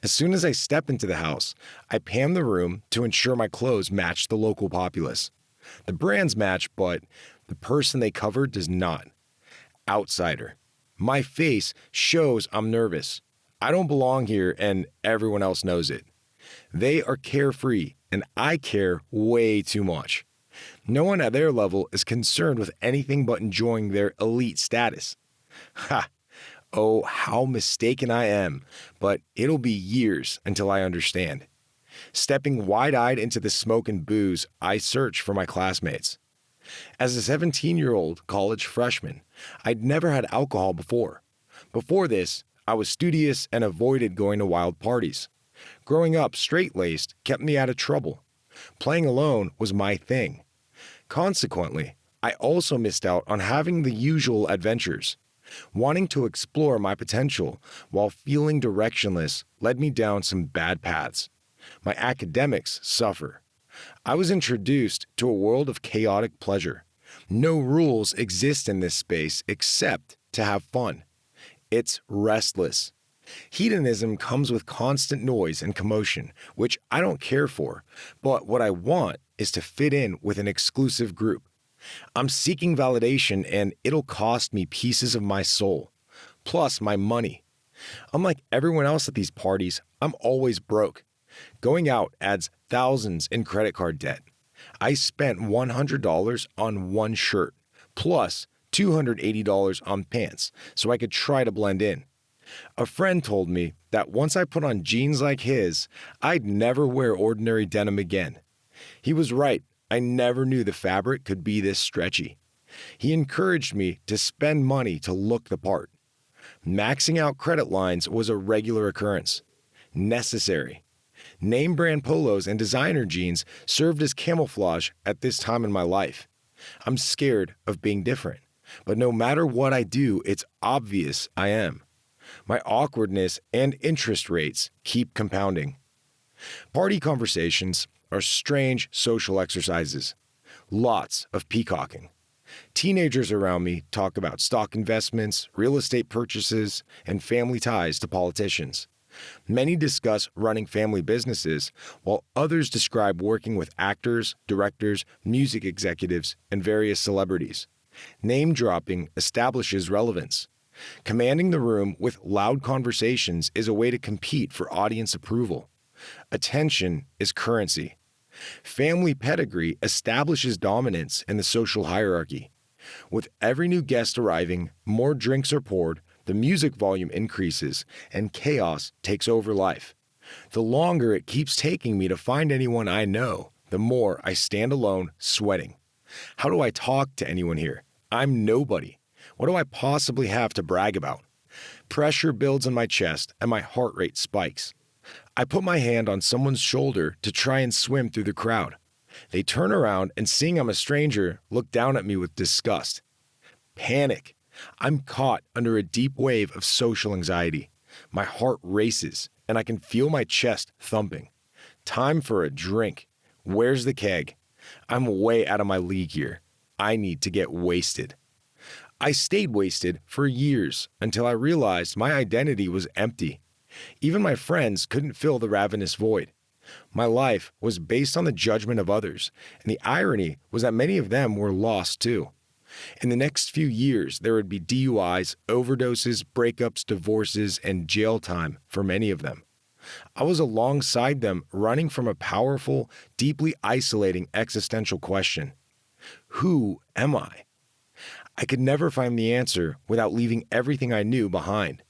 As soon as I step into the house, I pan the room to ensure my clothes match the local populace. The brands match, but the person they cover does not. Outsider. My face shows I'm nervous. I don't belong here and everyone else knows it. They are carefree and I care way too much. No one at their level is concerned with anything but enjoying their elite status. Ha! Oh, how mistaken I am, but it'll be years until I understand. Stepping wide-eyed into the smoke and booze, I search for my classmates. As a 17-year-old college freshman, I'd never had alcohol before. Before this, I was studious and avoided going to wild parties. Growing up straight-laced kept me out of trouble. Playing alone was my thing. Consequently, I also missed out on having the usual adventures. Wanting to explore my potential while feeling directionless led me down some bad paths. My academics suffer. I was introduced to a world of chaotic pleasure. No rules exist in this space except to have fun. It's restless. Hedonism comes with constant noise and commotion, which I don't care for, but what I want is to fit in with an exclusive group. I'm seeking validation and it'll cost me pieces of my soul, plus my money. Unlike everyone else at these parties, I'm always broke. Going out adds thousands in credit card debt. I spent $100 on one shirt, plus $280 on pants, so I could try to blend in. A friend told me that once I put on jeans like his, I'd never wear ordinary denim again. He was right. I never knew the fabric could be this stretchy. He encouraged me to spend money to look the part. Maxing out credit lines was a regular occurrence. Necessary. Name brand polos and designer jeans served as camouflage at this time in my life. I'm scared of being different, but no matter what I do, it's obvious I am. My awkwardness and interest rates keep compounding. Party conversations are strange social exercises. Lots of peacocking. Teenagers around me talk about stock investments, real estate purchases, and family ties to politicians. Many discuss running family businesses, while others describe working with actors, directors, music executives, and various celebrities. Name dropping establishes relevance. Commanding the room with loud conversations is a way to compete for audience approval. Attention is currency. Family pedigree establishes dominance in the social hierarchy. With every new guest arriving, more drinks are poured, the music volume increases, and chaos takes over life. The longer it keeps taking me to find anyone I know, the more I stand alone, sweating. How do I talk to anyone here? I'm nobody. What do I possibly have to brag about? Pressure builds in my chest and my heart rate spikes. I put my hand on someone's shoulder to try and swim through the crowd. They turn around and, seeing I'm a stranger, look down at me with disgust. Panic. I'm caught under a deep wave of social anxiety. My heart races and I can feel my chest thumping. Time for a drink. Where's the keg? I'm way out of my league here. I need to get wasted. I stayed wasted for years until I realized my identity was empty. Even my friends couldn't fill the ravenous void. My life was based on the judgment of others, and the irony was that many of them were lost too. In the next few years, there would be DUIs, overdoses, breakups, divorces, and jail time for many of them. I was alongside them, running from a powerful, deeply isolating existential question. Who am I? I could never find the answer without leaving everything I knew behind.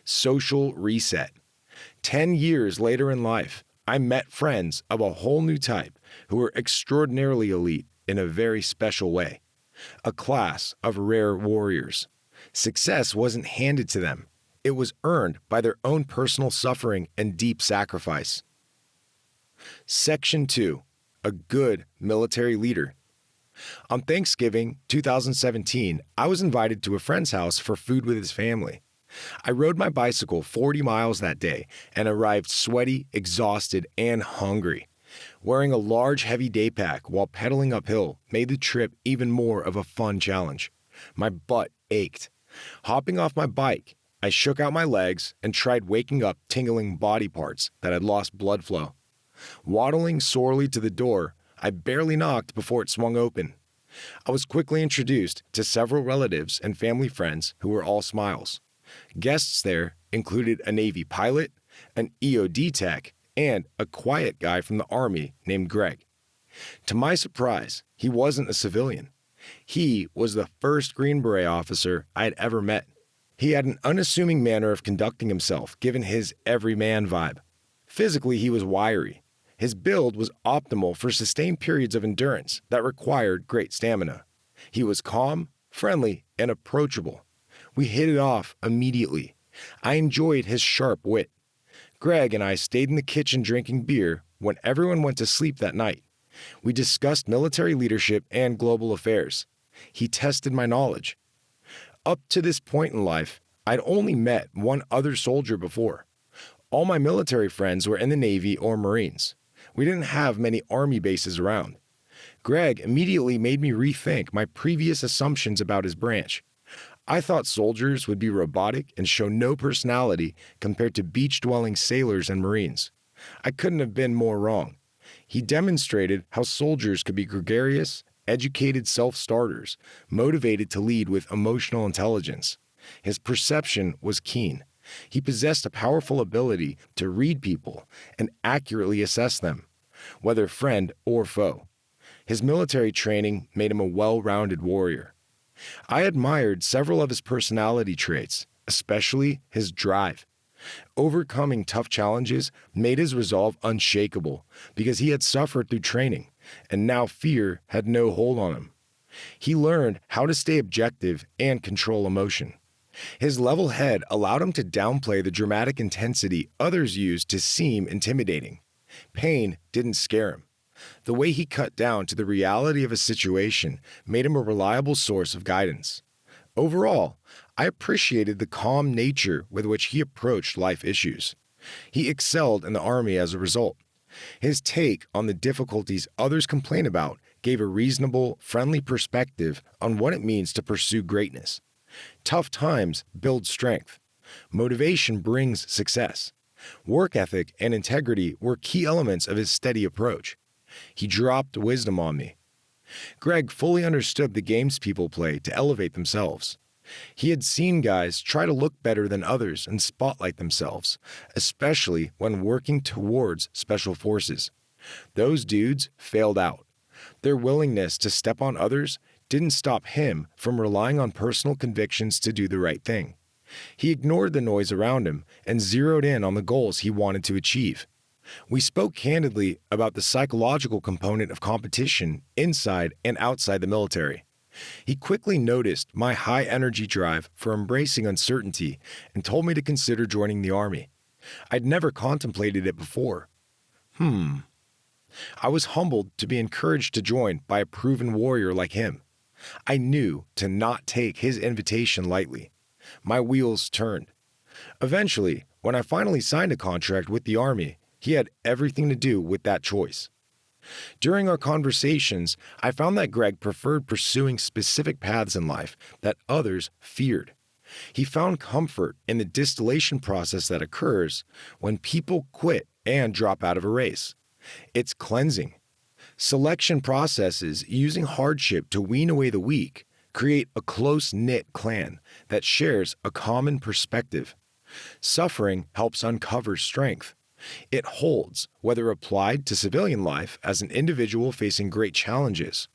Social reset. 10 years later in life, I met friends of a whole new type who were extraordinarily elite in a very special way. A class of rare warriors. Success wasn't handed to them. It was earned by their own personal suffering and deep sacrifice. Section 2. A good military leader. On Thanksgiving 2017, I was invited to a friend's house for food with his family. I rode my bicycle 40 miles that day and arrived sweaty, exhausted, and hungry. Wearing a large, heavy day pack while pedaling uphill made the trip even more of a fun challenge. My butt ached. Hopping off my bike, I shook out my legs and tried waking up tingling body parts that had lost blood flow. Waddling sorely to the door, I barely knocked before it swung open. I was quickly introduced to several relatives and family friends who were all smiles. Guests there included a Navy pilot, an EOD tech, and a quiet guy from the Army named Greg. To my surprise, he wasn't a civilian. He was the first Green Beret officer I had ever met. He had an unassuming manner of conducting himself, given his everyman vibe. Physically, he was wiry. His build was optimal for sustained periods of endurance that required great stamina. He was calm, friendly, and approachable. We hit it off immediately. I enjoyed his sharp wit. Greg and I stayed in the kitchen drinking beer when everyone went to sleep that night. We discussed military leadership and global affairs. He tested my knowledge. Up to this point in life, I'd only met one other soldier before. All my military friends were in the Navy or Marines. We didn't have many Army bases around. Greg immediately made me rethink my previous assumptions about his branch. I thought soldiers would be robotic and show no personality compared to beach-dwelling sailors and Marines. I couldn't have been more wrong. He demonstrated how soldiers could be gregarious, educated self-starters, motivated to lead with emotional intelligence. His perception was keen. He possessed a powerful ability to read people and accurately assess them, whether friend or foe. His military training made him a well-rounded warrior. I admired several of his personality traits, especially his drive. Overcoming tough challenges made his resolve unshakable because he had suffered through training, and now fear had no hold on him. He learned how to stay objective and control emotion. His level head allowed him to downplay the dramatic intensity others used to seem intimidating. Pain didn't scare him. The way he cut down to the reality of a situation made him a reliable source of guidance. Overall, I appreciated the calm nature with which he approached life issues. He excelled in the Army as a result. His take on the difficulties others complain about gave a reasonable, friendly perspective on what it means to pursue greatness. Tough times build strength. Motivation brings success. Work ethic and integrity were key elements of his steady approach. He dropped wisdom on me. Greg fully understood the games people play to elevate themselves. He had seen guys try to look better than others and spotlight themselves, especially when working towards special forces. Those dudes failed out. Their willingness to step on others didn't stop him from relying on personal convictions to do the right thing. He ignored the noise around him and zeroed in on the goals he wanted to achieve. We spoke candidly about the psychological component of competition inside and outside the military. He quickly noticed my high energy drive for embracing uncertainty and told me to consider joining the Army. I'd never contemplated it before. I was humbled to be encouraged to join by a proven warrior like him. I knew to not take his invitation lightly. My wheels turned. Eventually, when I finally signed a contract with the Army, he had everything to do with that choice. During our conversations, I found that Greg preferred pursuing specific paths in life that others feared. He found comfort in the distillation process that occurs when people quit and drop out of a race. It's cleansing. Selection processes using hardship to wean away the weak create a close-knit clan that shares a common perspective. Suffering helps uncover strength. It holds, whether applied to civilian life as an individual facing great challenges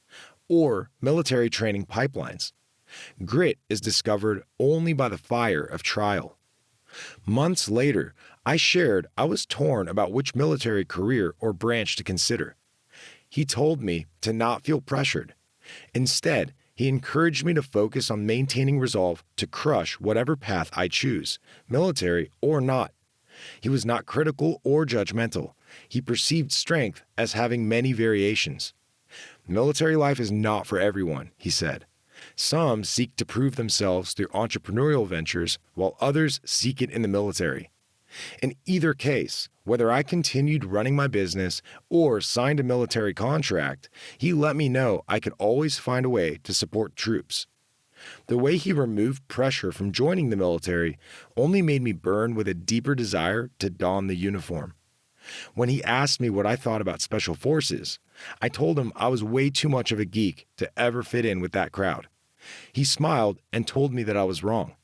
or military training pipelines. Grit is discovered only by the fire of trial. Months later, I shared I was torn about which military career or branch to consider. He told me to not feel pressured. Instead, he encouraged me to focus on maintaining resolve to crush whatever path I choose, military or not. He was not critical or judgmental. He perceived strength as having many variations. Military life is not for everyone, he said. Some seek to prove themselves through entrepreneurial ventures, while others seek it in the military. In either case, whether I continued running my business or signed a military contract, he let me know I could always find a way to support troops. The way he removed pressure from joining the military only made me burn with a deeper desire to don the uniform. When he asked me what I thought about special forces, I told him I was way too much of a geek to ever fit in with that crowd. He smiled and told me that I was wrong.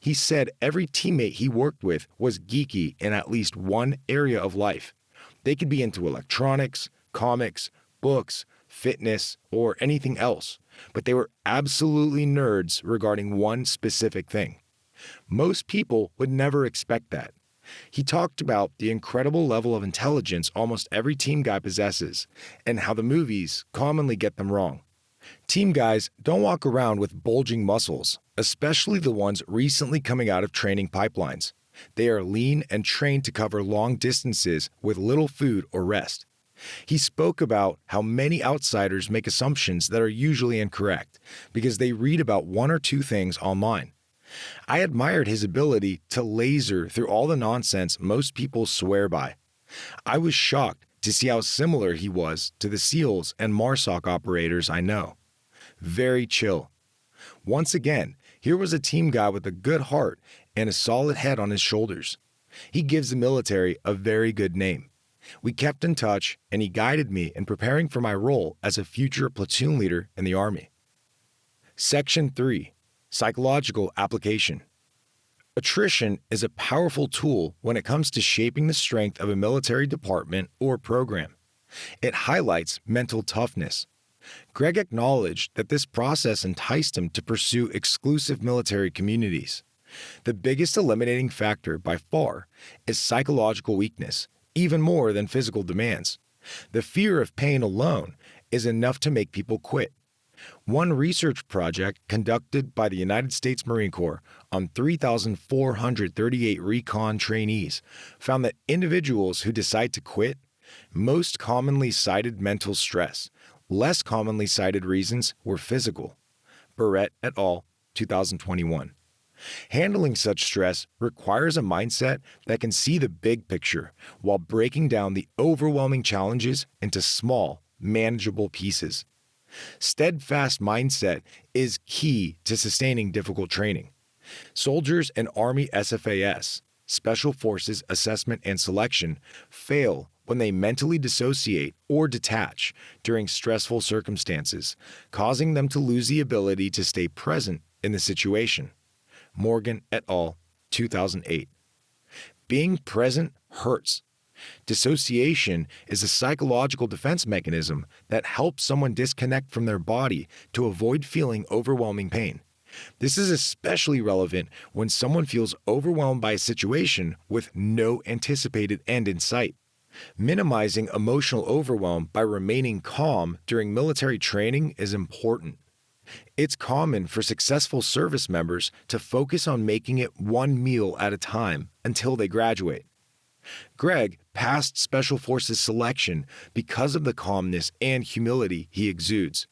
He said every teammate he worked with was geeky in at least one area of life. They could be into electronics, comics, books, fitness, or anything else, but they were absolutely nerds regarding one specific thing. Most people would never expect that. He talked about the incredible level of intelligence almost every team guy possesses, and how the movies commonly get them wrong. Team guys don't walk around with bulging muscles, especially the ones recently coming out of training pipelines. They are lean and trained to cover long distances with little food or rest. He spoke about how many outsiders make assumptions that are usually incorrect because they read about one or two things online. I admired his ability to laser through all the nonsense most people swear by. I was shocked to see how similar he was to the SEALs and MARSOC operators I know. Very chill. Once again, Here was a team guy with a good heart and a solid head on his shoulders. He gives the military a very good name. We kept in touch, and he guided me in preparing for my role as a future platoon leader in the Army. Section 3. Psychological Application. Attrition is a powerful tool when it comes to shaping the strength of a military department or program. It highlights mental toughness. Greg acknowledged that this process enticed him to pursue exclusive military communities. The biggest eliminating factor by far is psychological weakness, even more than physical demands. The fear of pain alone is enough to make people quit. One research project conducted by the United States Marine Corps on 3,438 recon trainees found that individuals who decide to quit most commonly cited mental stress. Less commonly cited reasons were physical. Barrett et al., 2021. Handling such stress requires a mindset that can see the big picture while breaking down the overwhelming challenges into small, manageable pieces. Steadfast mindset is key to sustaining difficult training. Soldiers in Army SFAS, Special Forces Assessment and Selection, fail when they mentally dissociate or detach during stressful circumstances, causing them to lose the ability to stay present in the situation. Morgan et al., 2008. Being present hurts. Dissociation is a psychological defense mechanism that helps someone disconnect from their body to avoid feeling overwhelming pain. This is especially relevant when someone feels overwhelmed by a situation with no anticipated end in sight. Minimizing emotional overwhelm by remaining calm during military training is important. It's common for successful service members to focus on making it one meal at a time until they graduate. Greg passed Special Forces selection because of the calmness and humility he exudes.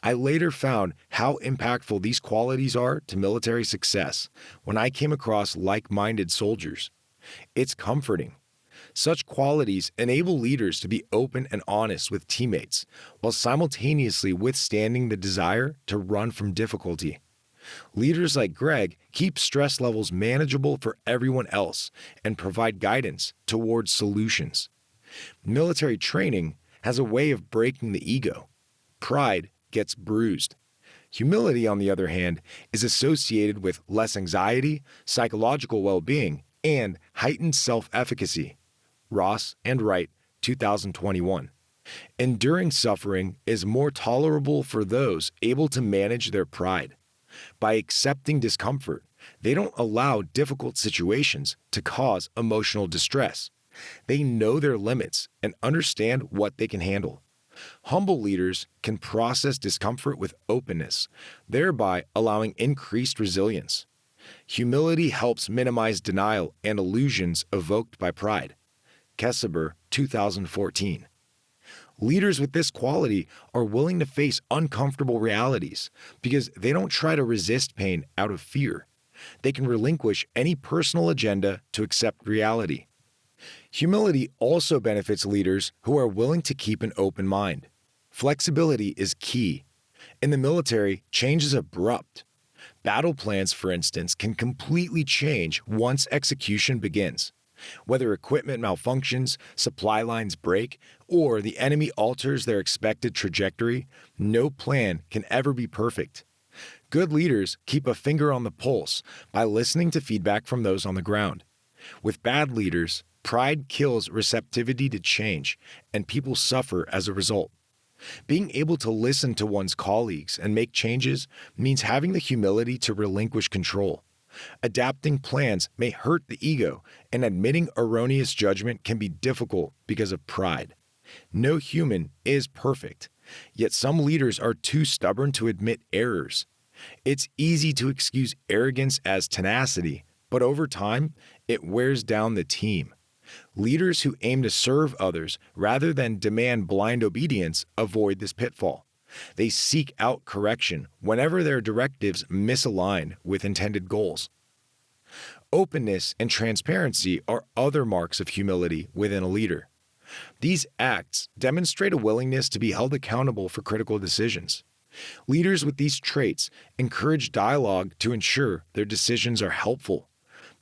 I later found how impactful these qualities are to military success when I came across like-minded soldiers. It's comforting. Such qualities enable leaders to be open and honest with teammates while simultaneously withstanding the desire to run from difficulty. Leaders like Greg keep stress levels manageable for everyone else and provide guidance towards solutions. Military training has a way of breaking the ego. Pride gets bruised. Humility, on the other hand, is associated with less anxiety, psychological well-being, and heightened self-efficacy. Ross and Wright, 2021. Enduring suffering is more tolerable for those able to manage their pride. By accepting discomfort, they don't allow difficult situations to cause emotional distress. They know their limits and understand what they can handle. Humble leaders can process discomfort with openness, thereby allowing increased resilience. Humility helps minimize denial and illusions evoked by pride. Kesseber, 2014. Leaders with this quality are willing to face uncomfortable realities because they don't try to resist pain out of fear. They can relinquish any personal agenda to accept reality. Humility also benefits leaders who are willing to keep an open mind. Flexibility is key. In the military, change is abrupt. Battle plans, for instance, can completely change once execution begins. Whether equipment malfunctions, supply lines break, or the enemy alters their expected trajectory, no plan can ever be perfect. Good leaders keep a finger on the pulse by listening to feedback from those on the ground. With bad leaders, pride kills receptivity to change, and people suffer as a result. Being able to listen to one's colleagues and make changes means having the humility to relinquish control. Adapting plans may hurt the ego, and admitting erroneous judgment can be difficult because of pride. No human is perfect, yet some leaders are too stubborn to admit errors. It's easy to excuse arrogance as tenacity, but over time, it wears down the team. Leaders who aim to serve others rather than demand blind obedience avoid this pitfall. They seek out correction whenever their directives misalign with intended goals. Openness and transparency are other marks of humility within a leader. These acts demonstrate a willingness to be held accountable for critical decisions. Leaders with these traits encourage dialogue to ensure their decisions are helpful.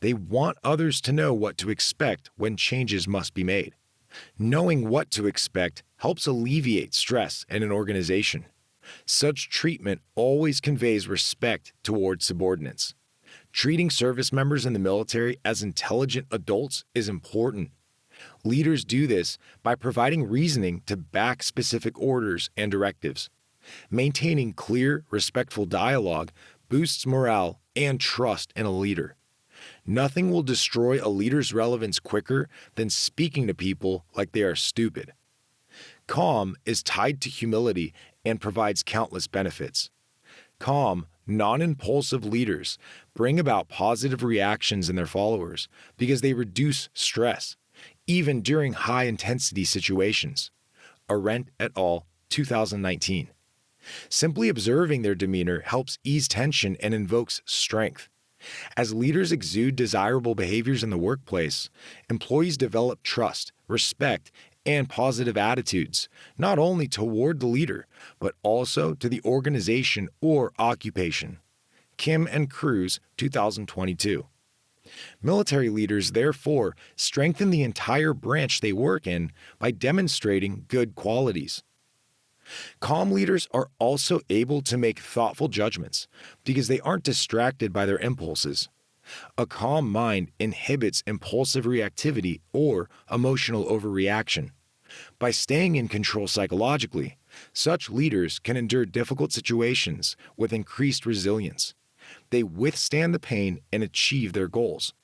They want others to know what to expect when changes must be made. Knowing what to expect helps alleviate stress in an organization. Such treatment always conveys respect towards subordinates. Treating service members in the military as intelligent adults is important. Leaders do this by providing reasoning to back specific orders and directives. Maintaining clear, respectful dialogue boosts morale and trust in a leader. Nothing will destroy a leader's relevance quicker than speaking to people like they are stupid. Calm is tied to humility and provides countless benefits. Calm, non-impulsive leaders bring about positive reactions in their followers because they reduce stress, even during high-intensity situations. Arendt et al., 2019. Simply observing their demeanor helps ease tension and invokes strength. As leaders exude desirable behaviors in the workplace, employees develop trust, respect, and positive attitudes, not only toward the leader, but also to the organization or occupation. Kim and Cruz, 2022. Military leaders, therefore, strengthen the entire branch they work in by demonstrating good qualities. Calm leaders are also able to make thoughtful judgments because they aren't distracted by their impulses. A calm mind inhibits impulsive reactivity or emotional overreaction. By staying in control psychologically, such leaders can endure difficult situations with increased resilience. They withstand the pain and achieve their goals.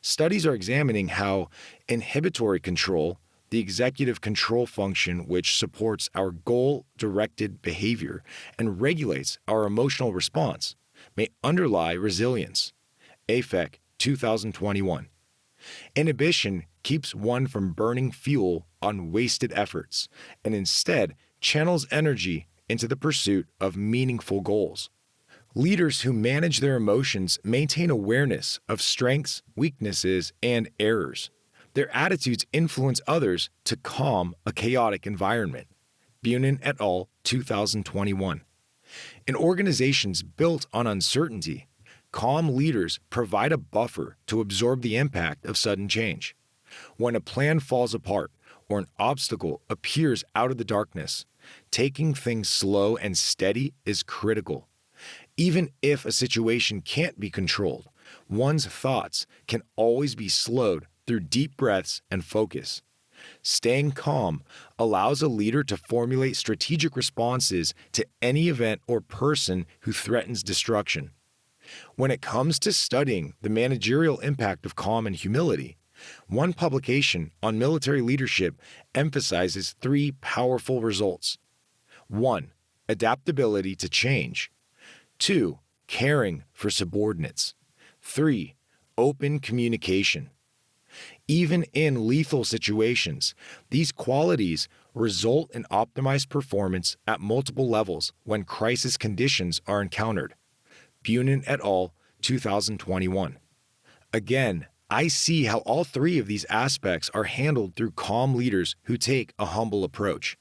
Studies are examining how inhibitory control, the executive control function which supports our goal-directed behavior and regulates our emotional response, may underlie resilience. AFEC 2021. Inhibition keeps one from burning fuel on wasted efforts and instead channels energy into the pursuit of meaningful goals. Leaders who manage their emotions maintain awareness of strengths, weaknesses, and errors. Their attitudes influence others to calm a chaotic environment. Bunin et al., 2021. In organizations built on uncertainty, calm leaders provide a buffer to absorb the impact of sudden change. When a plan falls apart or an obstacle appears out of the darkness, taking things slow and steady is critical. Even if a situation can't be controlled, one's thoughts can always be slowed through deep breaths and focus. Staying calm allows a leader to formulate strategic responses to any event or person who threatens destruction. When it comes to studying the managerial impact of calm and humility, one publication on military leadership emphasizes 3 powerful results. 1. Adaptability to change. 2. Caring for subordinates. 3. Open communication. Even in lethal situations, these qualities result in optimized performance at multiple levels when crisis conditions are encountered. Bunin et al., 2021. Again, I see how all 3 of these aspects are handled through calm leaders who take a humble approach.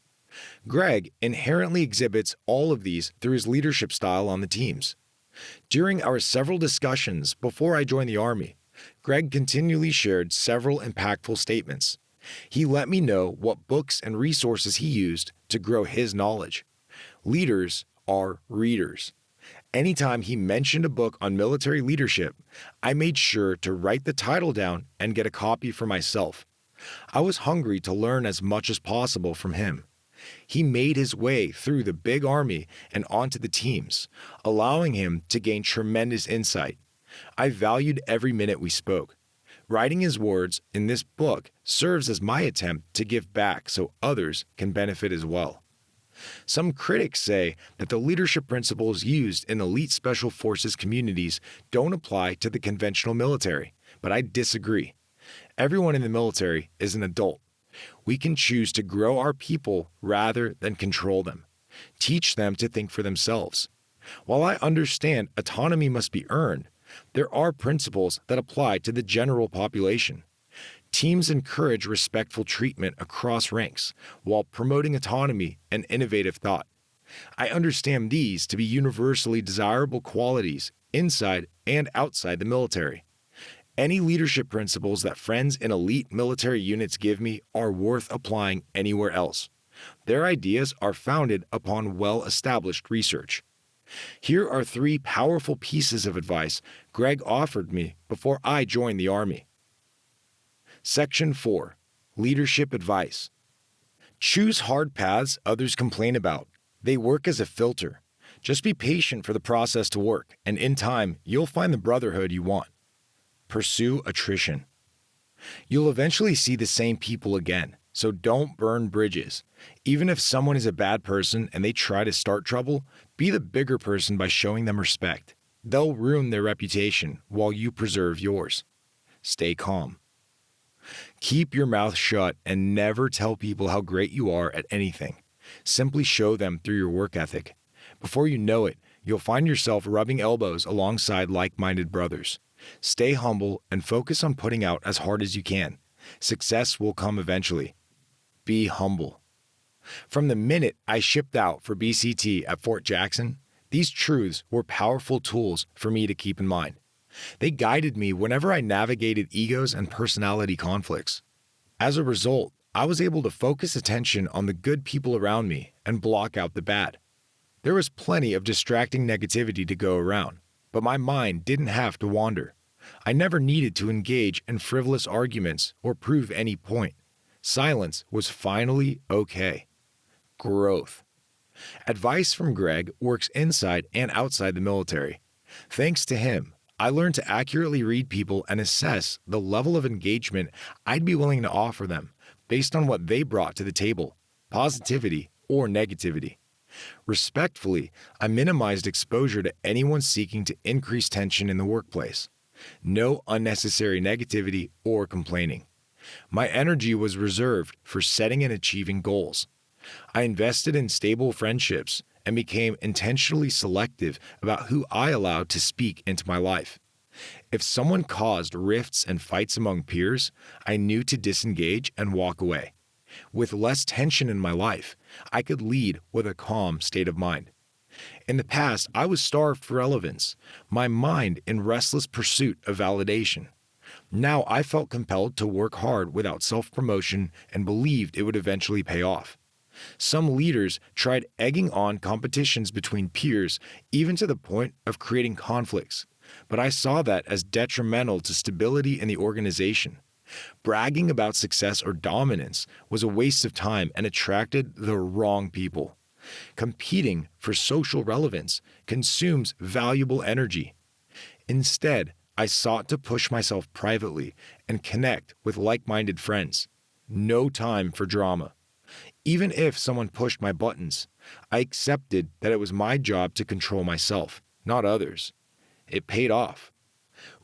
Greg inherently exhibits all of these through his leadership style on the teams. During our several discussions before I joined the Army, Greg continually shared several impactful statements. He let me know what books and resources he used to grow his knowledge. Leaders are readers. Anytime he mentioned a book on military leadership, I made sure to write the title down and get a copy for myself. I was hungry to learn as much as possible from him. He made his way through the big army and onto the teams, allowing him to gain tremendous insight. I valued every minute we spoke. Writing his words in this book serves as my attempt to give back so others can benefit as well. Some critics say that the leadership principles used in elite special forces communities don't apply to the conventional military, but I disagree. Everyone in the military is an adult. We can choose to grow our people rather than control them. Teach them to think for themselves. While I understand autonomy must be earned, there are principles that apply to the general population. Teams encourage respectful treatment across ranks while promoting autonomy and innovative thought. I understand these to be universally desirable qualities inside and outside the military. Any leadership principles that friends in elite military units give me are worth applying anywhere else. Their ideas are founded upon well-established research. Here are 3 powerful pieces of advice Greg offered me before I joined the Army. Section 4. Leadership Advice. Choose hard paths others complain about. They work as a filter. Just be patient for the process to work, and in time, you'll find the brotherhood you want. Pursue attrition. You'll eventually see the same people again, so don't burn bridges. Even if someone is a bad person and they try to start trouble, be the bigger person by showing them respect. They'll ruin their reputation while you preserve yours. Stay calm. Keep your mouth shut and never tell people how great you are at anything. Simply show them through your work ethic. Before you know it, you'll find yourself rubbing elbows alongside like-minded brothers. Stay humble and focus on putting out as hard as you can. Success will come eventually. Be humble. From the minute I shipped out for BCT at Fort Jackson, these truths were powerful tools for me to keep in mind. They guided me whenever I navigated egos and personality conflicts. As a result, I was able to focus attention on the good people around me and block out the bad. There was plenty of distracting negativity to go around, but my mind didn't have to wander. I never needed to engage in frivolous arguments or prove any point. Silence was finally okay. Growth. Advice from Greg works inside and outside the military. Thanks to him, I learned to accurately read people and assess the level of engagement I'd be willing to offer them based on what they brought to the table, positivity or negativity. Respectfully, I minimized exposure to anyone seeking to increase tension in the workplace. No unnecessary negativity or complaining. My energy was reserved for setting and achieving goals. I invested in stable friendships and became intentionally selective about who I allowed to speak into my life. If someone caused rifts and fights among peers, I knew to disengage and walk away. With less tension in my life, I could lead with a calm state of mind. In the past, I was starved for relevance, my mind in restless pursuit of validation. Now I felt compelled to work hard without self-promotion and believed it would eventually pay off. Some leaders tried egging on competitions between peers, even to the point of creating conflicts, but I saw that as detrimental to stability in the organization. Bragging about success or dominance was a waste of time and attracted the wrong people. Competing for social relevance consumes valuable energy. Instead, I sought to push myself privately and connect with like-minded friends. No time for drama. Even if someone pushed my buttons, I accepted that it was my job to control myself, not others. It paid off.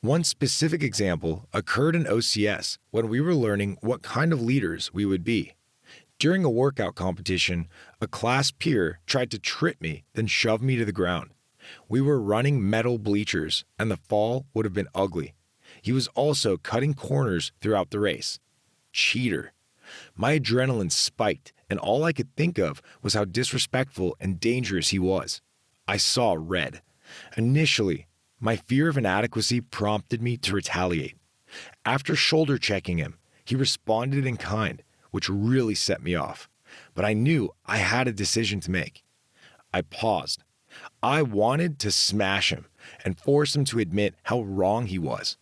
One specific example occurred in OCS when we were learning what kind of leaders we would be. During a workout competition, a class peer tried to trip me, then shove me to the ground. We were running metal bleachers, and the fall would have been ugly. He was also cutting corners throughout the race. Cheater. My adrenaline spiked, and all I could think of was how disrespectful and dangerous he was. I saw red. Initially, my fear of inadequacy prompted me to retaliate. After shoulder checking him, he responded in kind, which really set me off. But I knew I had a decision to make. I paused. I wanted to smash him and force him to admit how wrong he was.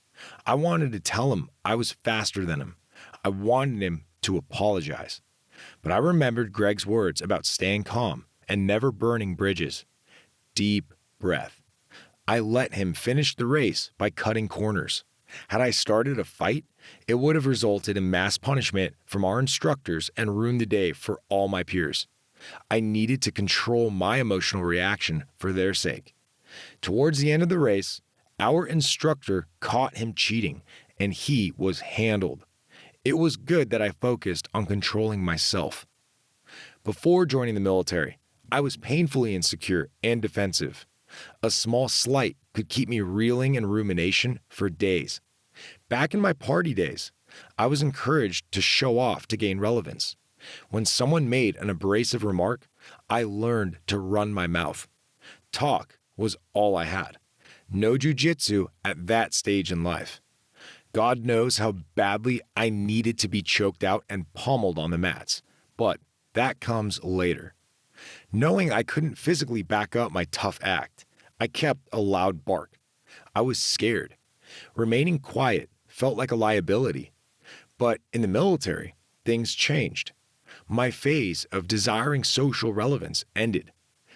I wanted to tell him I was faster than him. I wanted him to apologize. But I remembered Greg's words about staying calm and never burning bridges. Deep breath. I let him finish the race by cutting corners. Had I started a fight, it would have resulted in mass punishment from our instructors and ruined the day for all my peers. I needed to control my emotional reaction for their sake. Towards the end of the race, our instructor caught him cheating, and he was handled. It was good that I focused on controlling myself. Before joining the military, I was painfully insecure and defensive. A small slight could keep me reeling in rumination for days. Back in my party days, I was encouraged to show off to gain relevance. When someone made an abrasive remark, I learned to run my mouth. Talk was all I had. No jujitsu at that stage in life. God knows how badly I needed to be choked out and pummeled on the mats, but that comes later. Knowing I couldn't physically back up my tough act, I kept a loud bark. I was scared. Remaining quiet felt like a liability. But in the military, things changed. My phase of desiring social relevance ended.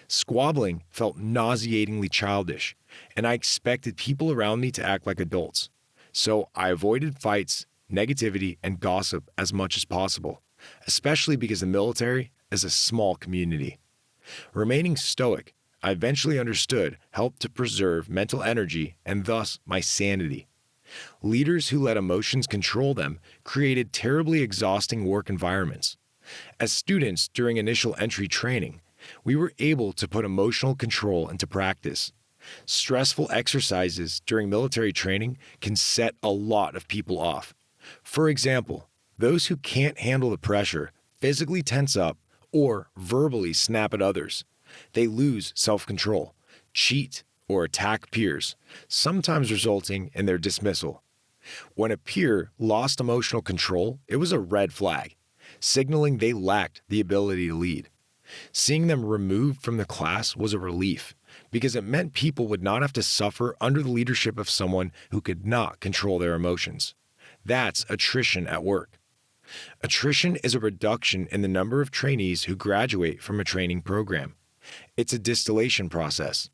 Squabbling felt nauseatingly childish, and I expected people around me to act like adults. So I avoided fights, negativity, and gossip as much as possible, especially because the military is a small community. Remaining stoic, I eventually understood, helped to preserve mental energy and thus my sanity. Leaders who let emotions control them created terribly exhausting work environments. As students during initial entry training, we were able to put emotional control into practice. Stressful exercises during military training can set a lot of people off. For example, those who can't handle the pressure physically tense up or verbally snap at others. They lose self-control, cheat, or attack peers, sometimes resulting in their dismissal. When a peer lost emotional control, it was a red flag, signaling they lacked the ability to lead. Seeing them removed from the class was a relief, because it meant people would not have to suffer under the leadership of someone who could not control their emotions. That's attrition at work. Attrition is a reduction in the number of trainees who graduate from a training program. It's a distillation process.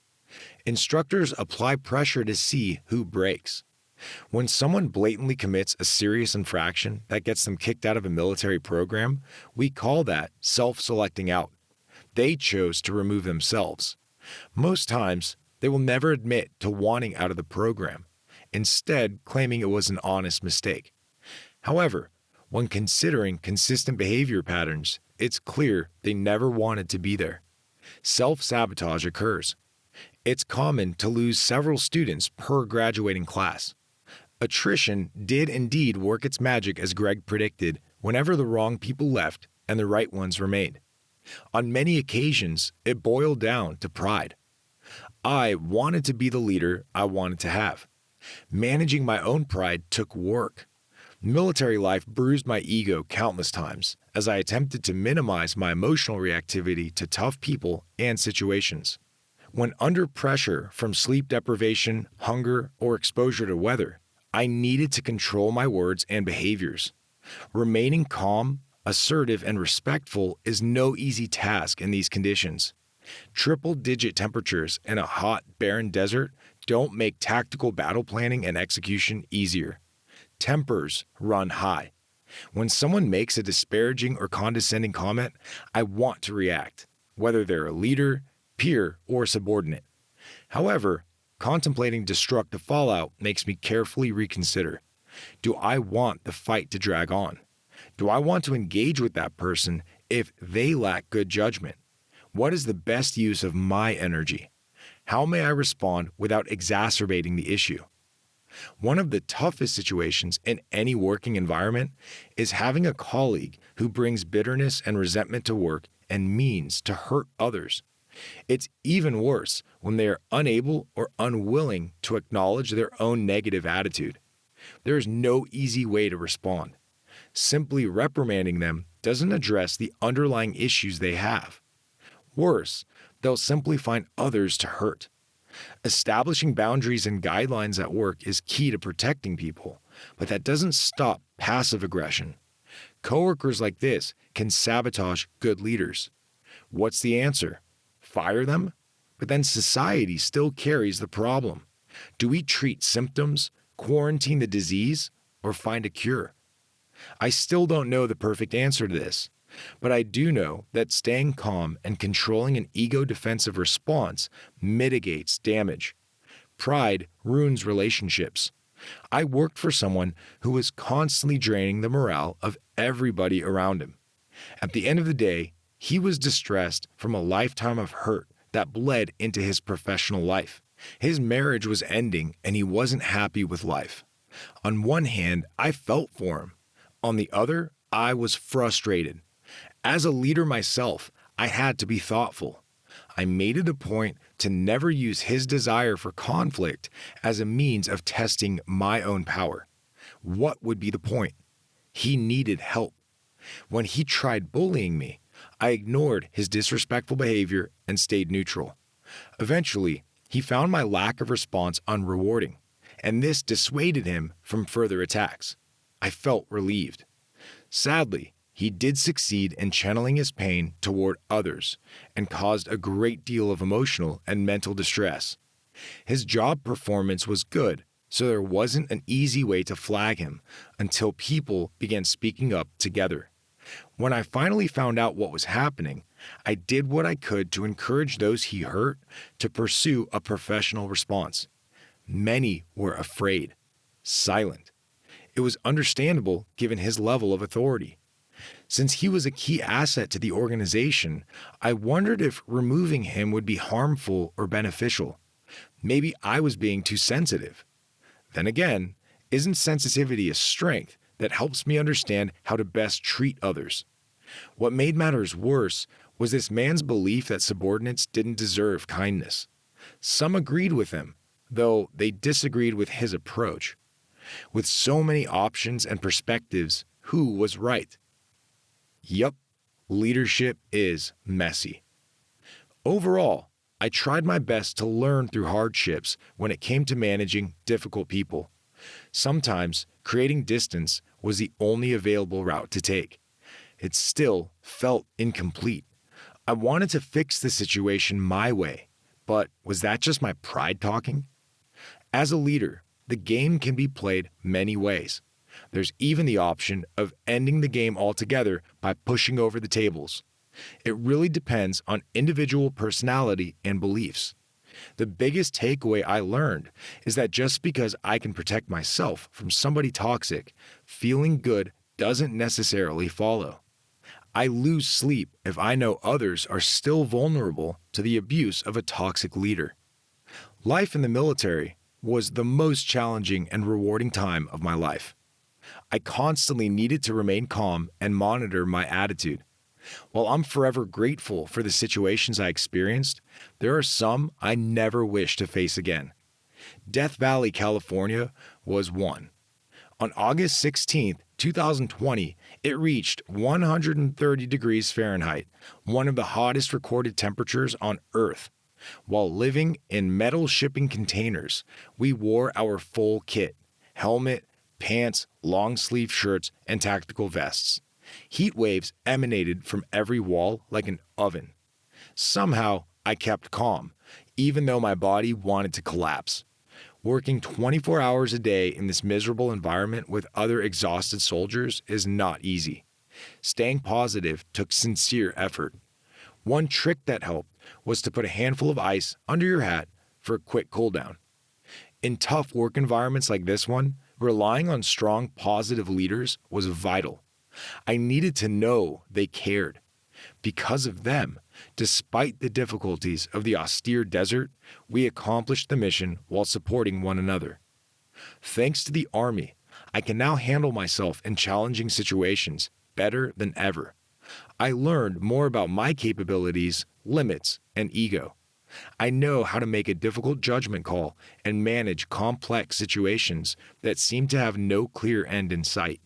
Instructors apply pressure to see who breaks. When someone blatantly commits a serious infraction that gets them kicked out of a military program, we call that self-selecting out. They chose to remove themselves. Most times, they will never admit to wanting out of the program, instead claiming it was an honest mistake. However, when considering consistent behavior patterns, it's clear they never wanted to be there. Self-sabotage occurs. It's common to lose several students per graduating class. Attrition did indeed work its magic as Greg predicted whenever the wrong people left and the right ones remained. On many occasions, it boiled down to pride. I wanted to be the leader I wanted to have. Managing my own pride took work. Military life bruised my ego countless times as I attempted to minimize my emotional reactivity to tough people and situations. When under pressure from sleep deprivation, hunger, or exposure to weather, I needed to control my words and behaviors. Remaining calm, assertive, and respectful is no easy task in these conditions. Triple-digit temperatures in a hot, barren desert don't make tactical battle planning and execution easier. Tempers run high. When someone makes a disparaging or condescending comment, I want to react, whether they're a leader, peer, or subordinate. However, contemplating destructive fallout makes me carefully reconsider. Do I want the fight to drag on? Do I want to engage with that person if they lack good judgment? What is the best use of my energy? How may I respond without exacerbating the issue? One of the toughest situations in any working environment is having a colleague who brings bitterness and resentment to work and means to hurt others. It's even worse when they are unable or unwilling to acknowledge their own negative attitude. There is no easy way to respond. Simply reprimanding them doesn't address the underlying issues they have. Worse, they'll simply find others to hurt. Establishing boundaries and guidelines at work is key to protecting people, but that doesn't stop passive aggression. Coworkers like this can sabotage good leaders. What's the answer? Fire them? But then society still carries the problem. Do we treat symptoms, quarantine the disease, or find a cure? I still don't know the perfect answer to this, but I do know that staying calm and controlling an ego-defensive response mitigates damage. Pride ruins relationships. I worked for someone who was constantly draining the morale of everybody around him. At the end of the day, he was distressed from a lifetime of hurt that bled into his professional life. His marriage was ending and he wasn't happy with life. On one hand, I felt for him. On the other, I was frustrated. As a leader myself, I had to be thoughtful. I made it a point to never use his desire for conflict as a means of testing my own power. What would be the point? He needed help. When he tried bullying me, I ignored his disrespectful behavior and stayed neutral. Eventually, he found my lack of response unrewarding, and this dissuaded him from further attacks. I felt relieved. Sadly, he did succeed in channeling his pain toward others and caused a great deal of emotional and mental distress. His job performance was good, so there wasn't an easy way to flag him until people began speaking up together. When I finally found out what was happening, I did what I could to encourage those he hurt to pursue a professional response. Many were afraid, silent. It was understandable given his level of authority. Since he was a key asset to the organization, I wondered if removing him would be harmful or beneficial. Maybe I was being too sensitive. Then again, isn't sensitivity a strength that helps me understand how to best treat others? What made matters worse was this man's belief that subordinates didn't deserve kindness. Some agreed with him, though they disagreed with his approach. With so many options and perspectives, who was right? Yup, leadership is messy. Overall, I tried my best to learn through hardships when it came to managing difficult people. Sometimes creating distance was the only available route to take. It still felt incomplete. I wanted to fix the situation my way, but was that just my pride talking? As a leader, the game can be played many ways. There's even the option of ending the game altogether by pushing over the tables. It really depends on individual personality and beliefs. The biggest takeaway I learned is that just because I can protect myself from somebody toxic, feeling good doesn't necessarily follow. I lose sleep if I know others are still vulnerable to the abuse of a toxic leader. Life in the military was the most challenging and rewarding time of my life. I constantly needed to remain calm and monitor my attitude. While I'm forever grateful for the situations I experienced, there are some I never wish to face again. Death Valley, California was one. On August 16, 2020, it reached 130 degrees Fahrenheit, one of the hottest recorded temperatures on Earth. While living in metal shipping containers, we wore our full kit: helmet, pants, long-sleeve shirts, and tactical vests. Heat waves emanated from every wall like an oven. Somehow, I kept calm, even though my body wanted to collapse. Working 24 hours a day in this miserable environment with other exhausted soldiers is not easy. Staying positive took sincere effort. One trick that helped was to put a handful of ice under your hat for a quick cool down. In tough work environments like this one, relying on strong, positive leaders was vital. I needed to know they cared. Because of them, despite the difficulties of the austere desert, we accomplished the mission while supporting one another. Thanks to the Army, I can now handle myself in challenging situations better than ever. I learned more about my capabilities, limits, and ego. I know how to make a difficult judgment call and manage complex situations that seem to have no clear end in sight.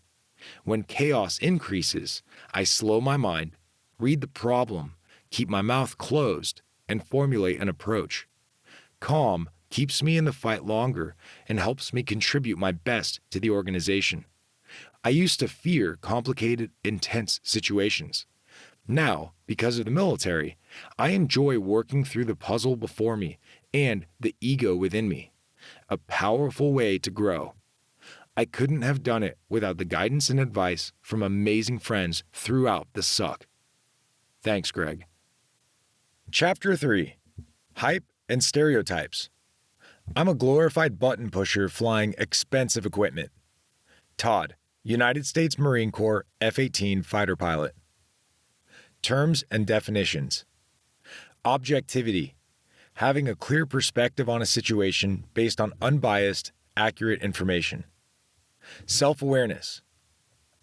When chaos increases, I slow my mind, read the problem, keep my mouth closed, and formulate an approach. Calm keeps me in the fight longer and helps me contribute my best to the organization. I used to fear complicated, intense situations. Now, because of the military, I enjoy working through the puzzle before me and the ego within me. A powerful way to grow. I couldn't have done it without the guidance and advice from amazing friends throughout the suck. Thanks, Greg. Chapter 3. Hype and Stereotypes. I'm a glorified button pusher flying expensive equipment. Todd, United States Marine Corps F-18 fighter pilot. Terms and definitions. Objectivity. Having a clear perspective on a situation based on unbiased, accurate information. Self-awareness.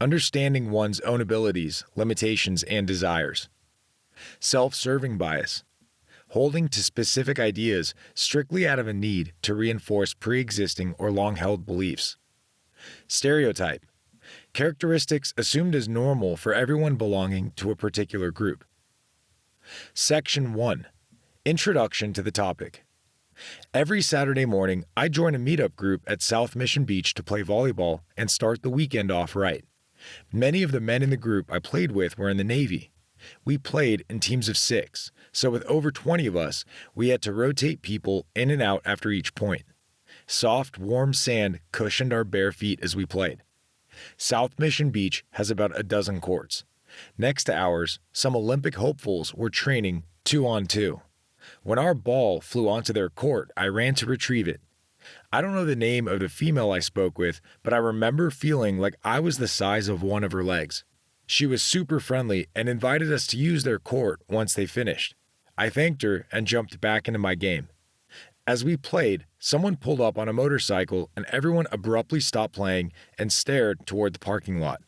understanding one's own abilities, limitations, and desires. Self-serving bias, holding to specific ideas strictly out of a need to reinforce pre-existing or long-held beliefs. Stereotype, characteristics assumed as normal for everyone belonging to a particular group. Section 1. Introduction to the topic. Every Saturday morning, I join a meetup group at South Mission Beach to play volleyball and start the weekend off right. Many of the men in the group I played with were in the Navy. We played in teams of 6, so with over 20 of us, we had to rotate people in and out after each point. Soft, warm sand cushioned our bare feet as we played. South Mission Beach has about a dozen courts. Next to ours, some Olympic hopefuls were training 2-on-2. When our ball flew onto their court, I ran to retrieve it. I don't know the name of the female I spoke with, but I remember feeling like I was the size of one of her legs. She was super friendly and invited us to use their court once they finished. I thanked her and jumped back into my game. As we played, someone pulled up on a motorcycle and everyone abruptly stopped playing and stared toward the parking lot.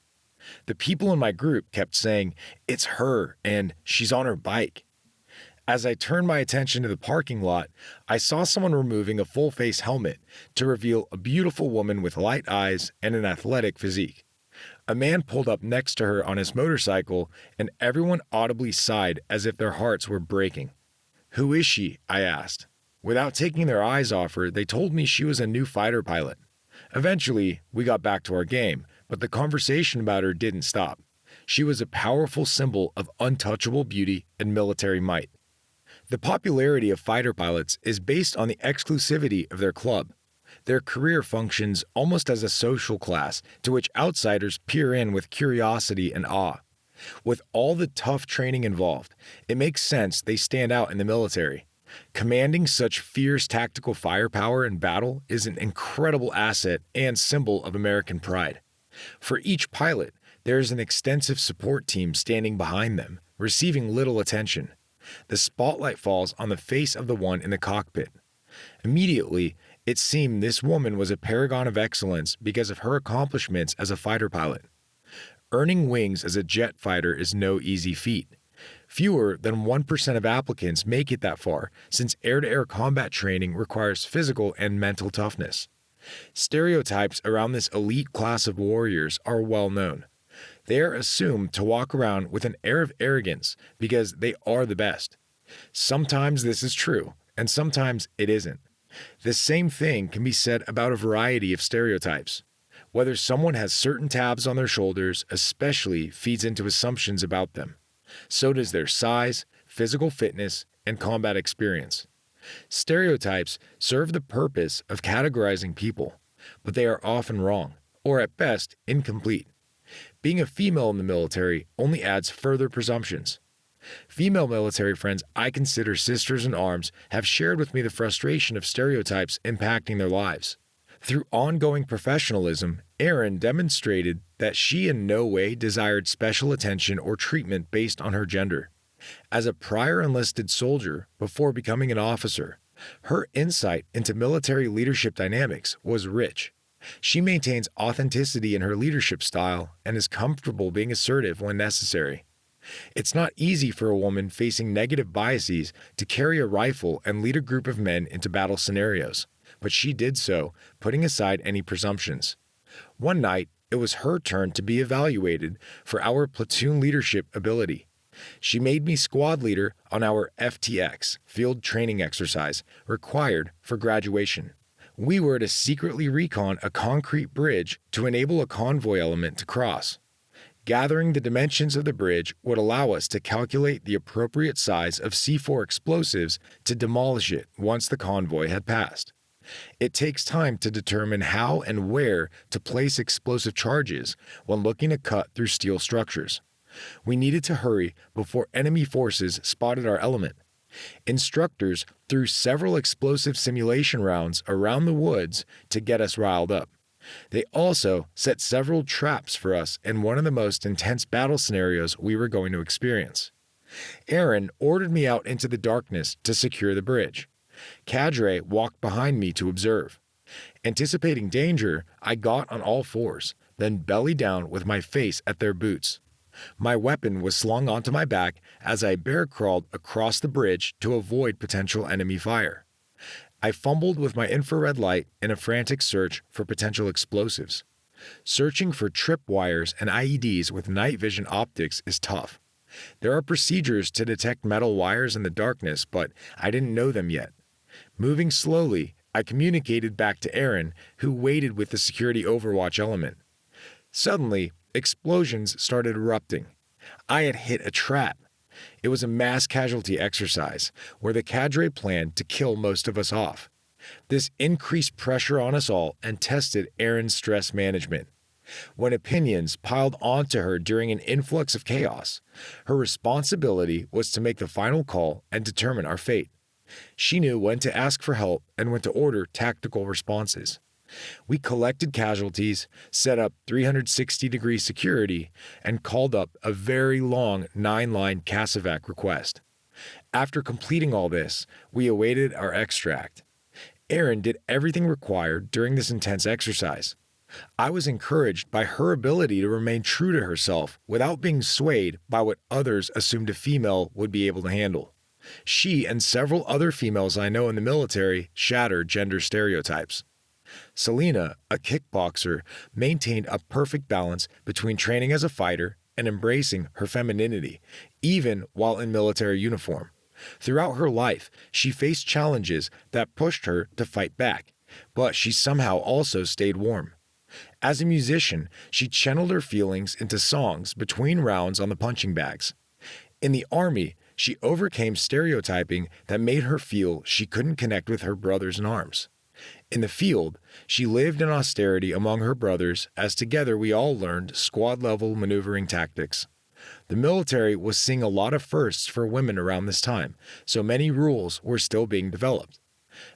The people in my group kept saying, "It's her," and "she's on her bike." As I turned my attention to the parking lot, I saw someone removing a full-face helmet to reveal a beautiful woman with light eyes and an athletic physique. A man pulled up next to her on his motorcycle, and everyone audibly sighed as if their hearts were breaking. "Who is she?" I asked. Without taking their eyes off her, they told me she was a new fighter pilot. Eventually, we got back to our game, but the conversation about her didn't stop. She was a powerful symbol of untouchable beauty and military might. The popularity of fighter pilots is based on the exclusivity of their club. Their career functions almost as a social class to which outsiders peer in with curiosity and awe. With all the tough training involved, it makes sense they stand out in the military. Commanding such fierce tactical firepower in battle is an incredible asset and symbol of American pride. For each pilot, there is an extensive support team standing behind them, receiving little attention. The spotlight falls on the face of the one in the cockpit. Immediately, it seemed this woman was a paragon of excellence because of her accomplishments as a fighter pilot. Earning wings as a jet fighter is no easy feat. Fewer than 1% of applicants make it that far, since air-to-air combat training requires physical and mental toughness. Stereotypes around this elite class of warriors are well known. They are assumed to walk around with an air of arrogance because they are the best. Sometimes this is true, and sometimes it isn't. The same thing can be said about a variety of stereotypes. Whether someone has certain tabs on their shoulders especially feeds into assumptions about them. So does their size, physical fitness, and combat experience. Stereotypes serve the purpose of categorizing people, but they are often wrong, or at best, incomplete. Being a female in the military only adds further presumptions. Female military friends I consider sisters in arms have shared with me the frustration of stereotypes impacting their lives. Through ongoing professionalism, Erin demonstrated that she in no way desired special attention or treatment based on her gender. As a prior enlisted soldier before becoming an officer, her insight into military leadership dynamics was rich. She maintains authenticity in her leadership style and is comfortable being assertive when necessary. It's not easy for a woman facing negative biases to carry a rifle and lead a group of men into battle scenarios, but she did so, putting aside any presumptions. One night, it was her turn to be evaluated for our platoon leadership ability. She made me squad leader on our FTX, field training exercise, required for graduation. We were to secretly recon a concrete bridge to enable a convoy element to cross. Gathering the dimensions of the bridge would allow us to calculate the appropriate size of C4 explosives to demolish it once the convoy had passed. It takes time to determine how and where to place explosive charges when looking to cut through steel structures. We needed to hurry before enemy forces spotted our element. Instructors threw several explosive simulation rounds around the woods to get us riled up. They also set several traps for us in one of the most intense battle scenarios we were going to experience. Erin ordered me out into the darkness to secure the bridge. Cadre walked behind me to observe. Anticipating danger, I got on all fours, then belly down with my face at their boots. My weapon was slung onto my back as I bear crawled across the bridge to avoid potential enemy fire. I fumbled with my infrared light in a frantic search for potential explosives. Searching for tripwires and IEDs with night vision optics is tough. There are procedures to detect metal wires in the darkness, but I didn't know them yet. Moving slowly, I communicated back to Aaron, who waited with the security overwatch element. Suddenly, explosions started erupting. I had hit a trap. It was a mass casualty exercise where the cadre planned to kill most of us off. This increased pressure on us all and tested Erin's stress management. When opinions piled onto her during an influx of chaos, her responsibility was to make the final call and determine our fate. She knew when to ask for help and when to order tactical responses. We collected casualties, set up 360-degree security, and called up a very long 9-line CASEVAC request. After completing all this, we awaited our extract. Erin did everything required during this intense exercise. I was encouraged by her ability to remain true to herself without being swayed by what others assumed a female would be able to handle. She and several other females I know in the military shattered gender stereotypes. Selena, a kickboxer, maintained a perfect balance between training as a fighter and embracing her femininity, even while in military uniform. Throughout her life, she faced challenges that pushed her to fight back, but she somehow also stayed warm. As a musician, she channeled her feelings into songs between rounds on the punching bags. In the Army, she overcame stereotyping that made her feel she couldn't connect with her brothers in arms. In the field, she lived in austerity among her brothers as together we all learned squad-level maneuvering tactics. The military was seeing a lot of firsts for women around this time, so many rules were still being developed.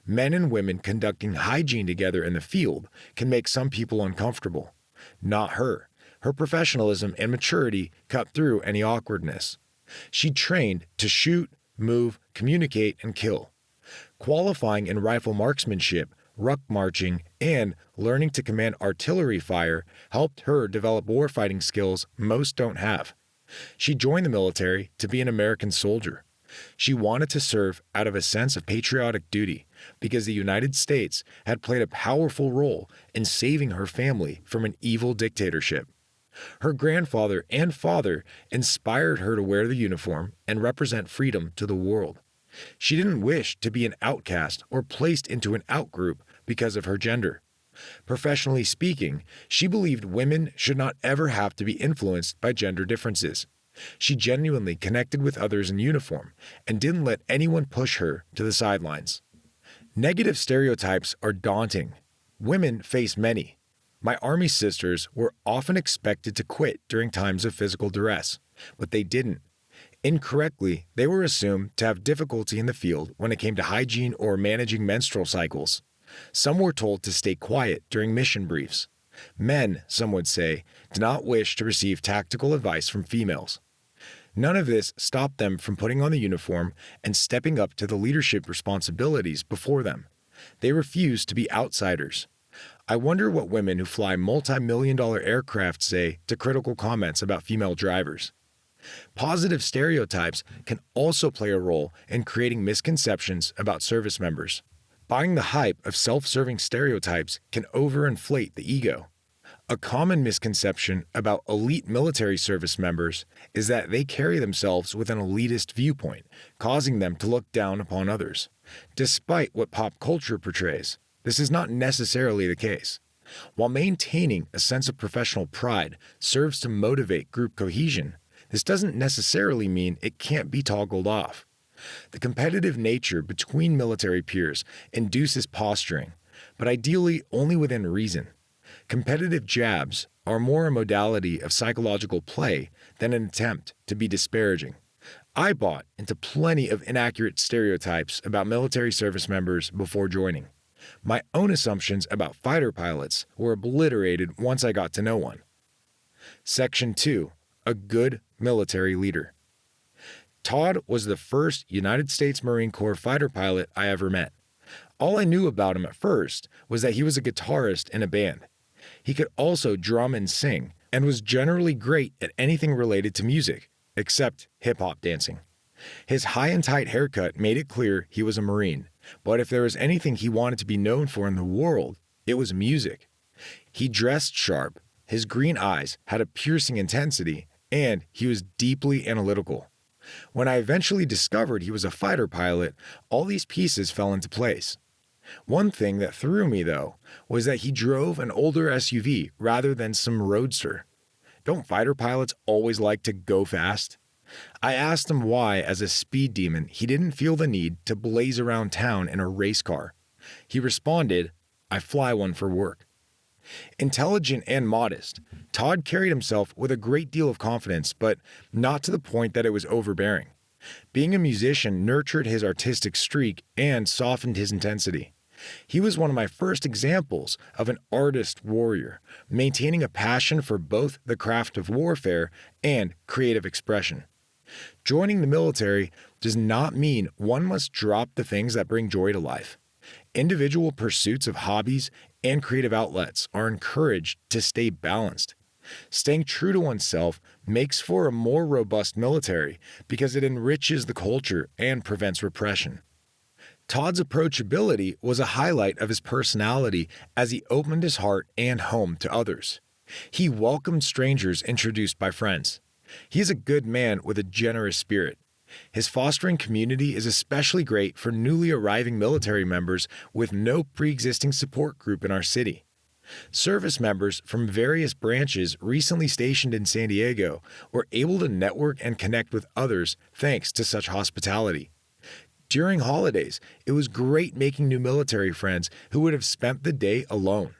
Men and women conducting hygiene together in the field can make some people uncomfortable. Not her. Her professionalism and maturity cut through any awkwardness. She trained to shoot, move, communicate, and kill. Qualifying in rifle marksmanship, ruck marching, and learning to command artillery fire helped her develop warfighting skills most don't have. She joined the military to be an American soldier. She wanted to serve out of a sense of patriotic duty because the United States had played a powerful role in saving her family from an evil dictatorship. Her grandfather and father inspired her to wear the uniform and represent freedom to the world. She didn't wish to be an outcast or placed into an outgroup because of her gender. Professionally speaking, she believed women should not ever have to be influenced by gender differences. She genuinely connected with others in uniform and didn't let anyone push her to the sidelines. Negative stereotypes are daunting. Women face many. My Army sisters were often expected to quit during times of physical duress, but they didn't. Incorrectly, they were assumed to have difficulty in the field when it came to hygiene or managing menstrual cycles. Some were told to stay quiet during mission briefs. Men, some would say, did not wish to receive tactical advice from females. None of this stopped them from putting on the uniform and stepping up to the leadership responsibilities before them. They refused to be outsiders. I wonder what women who fly multi-million-dollar aircraft say to critical comments about female drivers. Positive stereotypes can also play a role in creating misconceptions about service members. Buying the hype of self-serving stereotypes can overinflate the ego. A common misconception about elite military service members is that they carry themselves with an elitist viewpoint, causing them to look down upon others. Despite what pop culture portrays, this is not necessarily the case. While maintaining a sense of professional pride serves to motivate group cohesion, this doesn't necessarily mean it can't be toggled off. The competitive nature between military peers induces posturing, but ideally only within reason. Competitive jabs are more a modality of psychological play than an attempt to be disparaging. I bought into plenty of inaccurate stereotypes about military service members before joining. My own assumptions about fighter pilots were obliterated once I got to know one. Section 2. A good military leader. Todd was the first United States Marine Corps fighter pilot I ever met. All I knew about him at first was that he was a guitarist in a band. He could also drum and sing, and was generally great at anything related to music, except hip-hop dancing. His high and tight haircut made it clear he was a Marine, but if there was anything he wanted to be known for in the world, it was music. He dressed sharp, his green eyes had a piercing intensity, and he was deeply analytical. When I eventually discovered he was a fighter pilot, all these pieces fell into place. One thing that threw me, though, was that he drove an older SUV rather than some roadster. Don't fighter pilots always like to go fast? I asked him why, as a speed demon, he didn't feel the need to blaze around town in a race car. He responded, "I fly one for work." Intelligent and modest, Todd carried himself with a great deal of confidence, but not to the point that it was overbearing. Being a musician nurtured his artistic streak and softened his intensity. He was one of my first examples of an artist warrior, maintaining a passion for both the craft of warfare and creative expression. Joining the military does not mean one must drop the things that bring joy to life. Individual pursuits of hobbies and creative outlets are encouraged to stay balanced. Staying true to oneself makes for a more robust military because it enriches the culture and prevents repression. Todd's approachability was a highlight of his personality as he opened his heart and home to others. He welcomed strangers introduced by friends. He is a good man with a generous spirit. His fostering community is especially great for newly arriving military members with no pre-existing support group in our city. Service members from various branches recently stationed in San Diego were able to network and connect with others thanks to such hospitality. During holidays, it was great making new military friends who would have spent the day alone.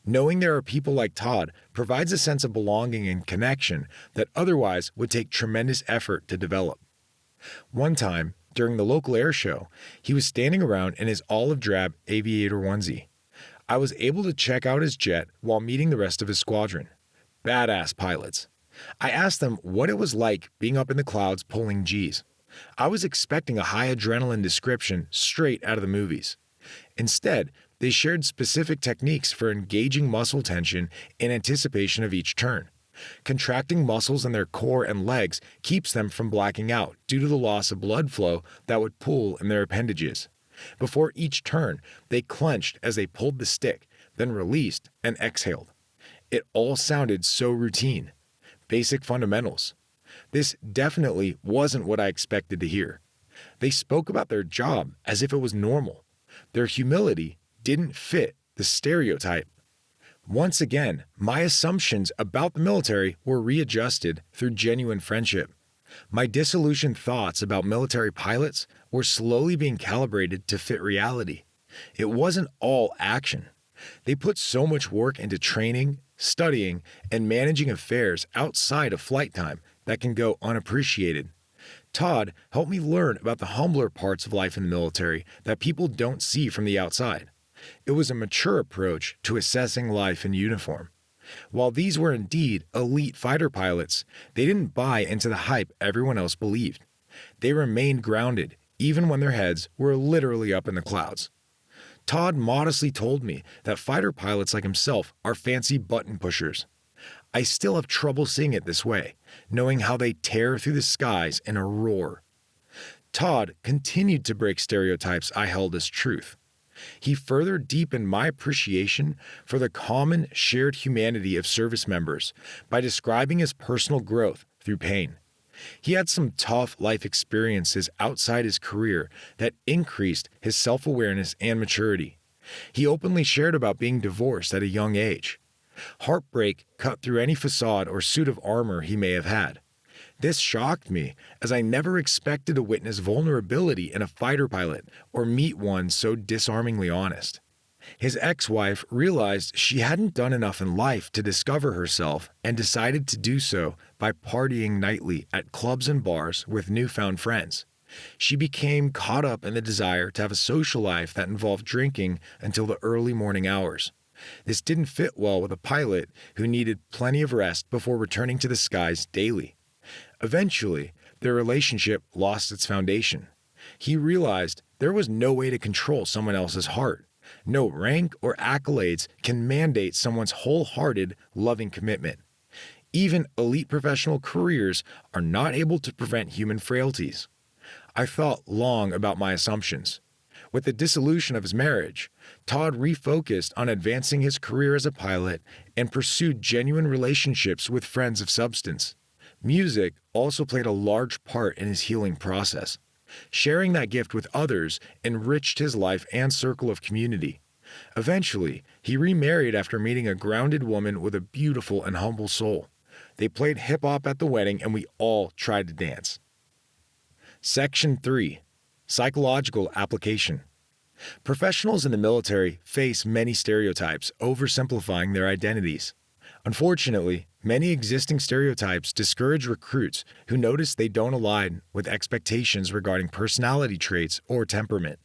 Knowing there are people like Todd provides a sense of belonging and connection that otherwise would take tremendous effort to develop. One time, during the local air show, he was standing around in his olive drab aviator onesie. I was able to check out his jet while meeting the rest of his squadron. Badass pilots. I asked them what it was like being up in the clouds pulling G's. I was expecting a high adrenaline description straight out of the movies. Instead, they shared specific techniques for engaging muscle tension in anticipation of each turn. Contracting muscles in their core and legs keeps them from blacking out due to the loss of blood flow that would pool in their appendages. Before each turn, they clenched as they pulled the stick, then released and exhaled. It all sounded so routine. Basic fundamentals. This definitely wasn't what I expected to hear. They spoke about their job as if it was normal. Their humility didn't fit the stereotype. Once again, my assumptions about the military were readjusted through genuine friendship. My disillusioned thoughts about military pilots were slowly being calibrated to fit reality. It wasn't all action. They put so much work into training, studying, and managing affairs outside of flight time that can go unappreciated. Todd helped me learn about the humbler parts of life in the military that people don't see from the outside. It was a mature approach to assessing life in uniform. While these were indeed elite fighter pilots, they didn't buy into the hype everyone else believed. They remained grounded, even when their heads were literally up in the clouds. Todd modestly told me that fighter pilots like himself are fancy button pushers. I still have trouble seeing it this way, knowing how they tear through the skies in a roar. Todd continued to break stereotypes I held as truth. He further deepened my appreciation for the common shared humanity of service members by describing his personal growth through pain. He had some tough life experiences outside his career that increased his self-awareness and maturity. He openly shared about being divorced at a young age. Heartbreak cut through any facade or suit of armor he may have had. This shocked me, as I never expected to witness vulnerability in a fighter pilot or meet one so disarmingly honest. His ex-wife realized she hadn't done enough in life to discover herself and decided to do so by partying nightly at clubs and bars with newfound friends. She became caught up in the desire to have a social life that involved drinking until the early morning hours. This didn't fit well with a pilot who needed plenty of rest before returning to the skies daily. Eventually, their relationship lost its foundation. He realized there was no way to control someone else's heart, No rank or accolades can mandate someone's wholehearted, loving commitment. Even elite professional careers are not able to prevent human frailties. I thought long about my assumptions. With the dissolution of his marriage, Todd refocused on advancing his career as a pilot and pursued genuine relationships with friends of substance. Music also played a large part in his healing process. Sharing that gift with others enriched his life and circle of community. Eventually, he remarried after meeting a grounded woman with a beautiful and humble soul. They played hip-hop at the wedding and we all tried to dance. Section 3. Psychological application. Professionals in the military face many stereotypes, oversimplifying their identities. Unfortunately, many existing stereotypes discourage recruits who notice they don't align with expectations regarding personality traits or temperament.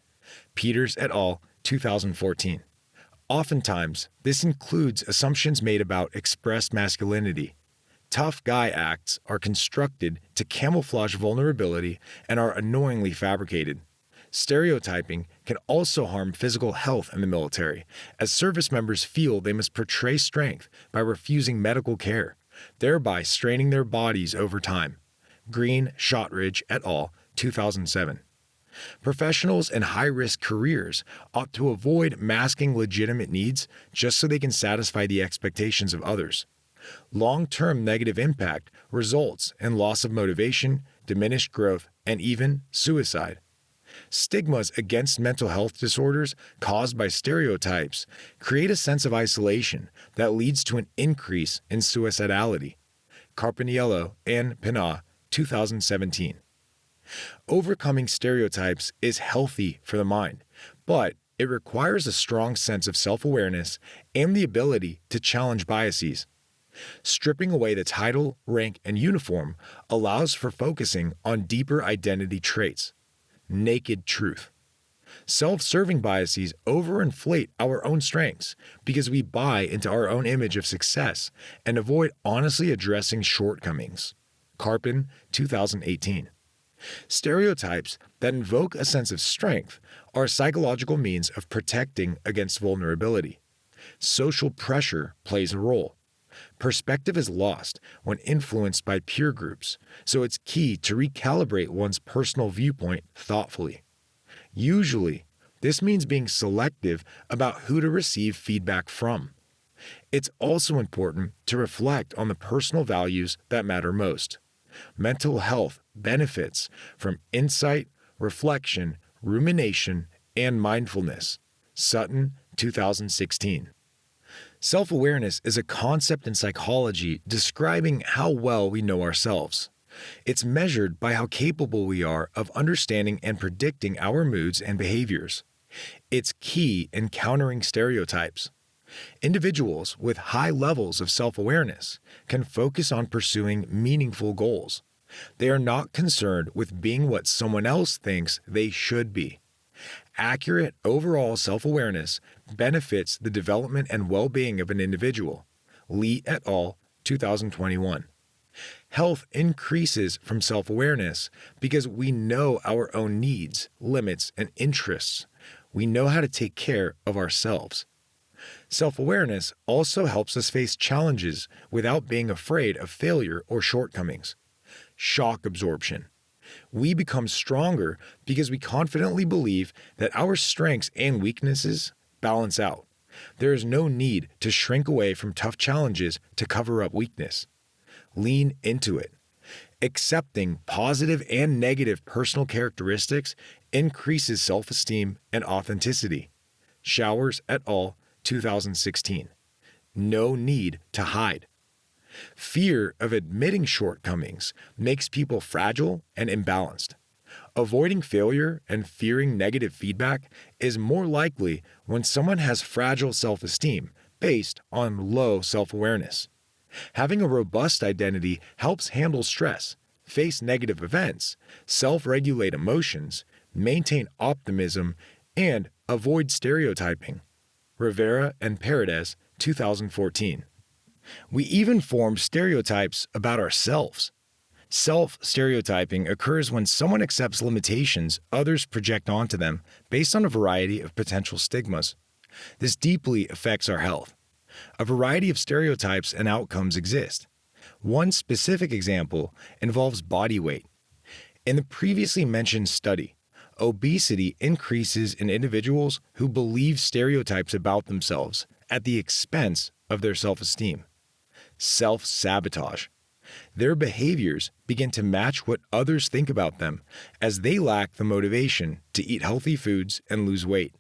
Peters et al., 2014. Oftentimes, this includes assumptions made about expressed masculinity. Tough guy acts are constructed to camouflage vulnerability and are annoyingly fabricated. Stereotyping can also harm physical health in the military, as service members feel they must portray strength by refusing medical care, thereby straining their bodies over time. Green, Shotridge et al., 2007. Professionals in high-risk careers ought to avoid masking legitimate needs just so they can satisfy the expectations of others. Long-term negative impact results in loss of motivation, diminished growth, and even suicide. Stigmas against mental health disorders caused by stereotypes create a sense of isolation that leads to an increase in suicidality. Carpiniello and Pina, 2017. Overcoming stereotypes is healthy for the mind, but it requires a strong sense of self-awareness and the ability to challenge biases. Stripping away the title, rank, and uniform allows for focusing on deeper identity traits. Naked truth. Self-serving biases overinflate our own strengths because we buy into our own image of success and avoid honestly addressing shortcomings. Carpin, 2018. Stereotypes that invoke a sense of strength are a psychological means of protecting against vulnerability. Social pressure plays a role. Perspective is lost when influenced by peer groups, so it's key to recalibrate one's personal viewpoint thoughtfully. Usually, this means being selective about who to receive feedback from. It's also important to reflect on the personal values that matter most. Mental health benefits from insight, reflection, rumination, and mindfulness. Sutton, 2016. Self-awareness is a concept in psychology describing how well we know ourselves. It's measured by how capable we are of understanding and predicting our moods and behaviors. It's key in countering stereotypes. Individuals with high levels of self-awareness can focus on pursuing meaningful goals. They are not concerned with being what someone else thinks they should be. Accurate overall self-awareness benefits the development and well-being of an individual. Lee et al., 2021. Health increases from self-awareness because we know our own needs, limits, and interests. We know how to take care of ourselves. Self-awareness also helps us face challenges without being afraid of failure or shortcomings. Shock absorption. We become stronger because we confidently believe that our strengths and weaknesses balance out. There is no need to shrink away from tough challenges to cover up weakness. Lean into it. Accepting positive and negative personal characteristics increases self-esteem and authenticity. Showers et al., 2016. No need to hide. Fear of admitting shortcomings makes people fragile and imbalanced. Avoiding failure and fearing negative feedback is more likely when someone has fragile self-esteem based on low self-awareness. Having a robust identity helps handle stress, face negative events, self-regulate emotions, maintain optimism, and avoid stereotyping. Rivera and Paredes, 2014. We even form stereotypes about ourselves. Self-stereotyping occurs when someone accepts limitations others project onto them based on a variety of potential stigmas. This deeply affects our health. A variety of stereotypes and outcomes exist. One specific example involves body weight. In the previously mentioned study, obesity increases in individuals who believe stereotypes about themselves at the expense of their self-esteem. Self-sabotage. Their behaviors begin to match what others think about them as they lack the motivation to eat healthy foods and lose weight.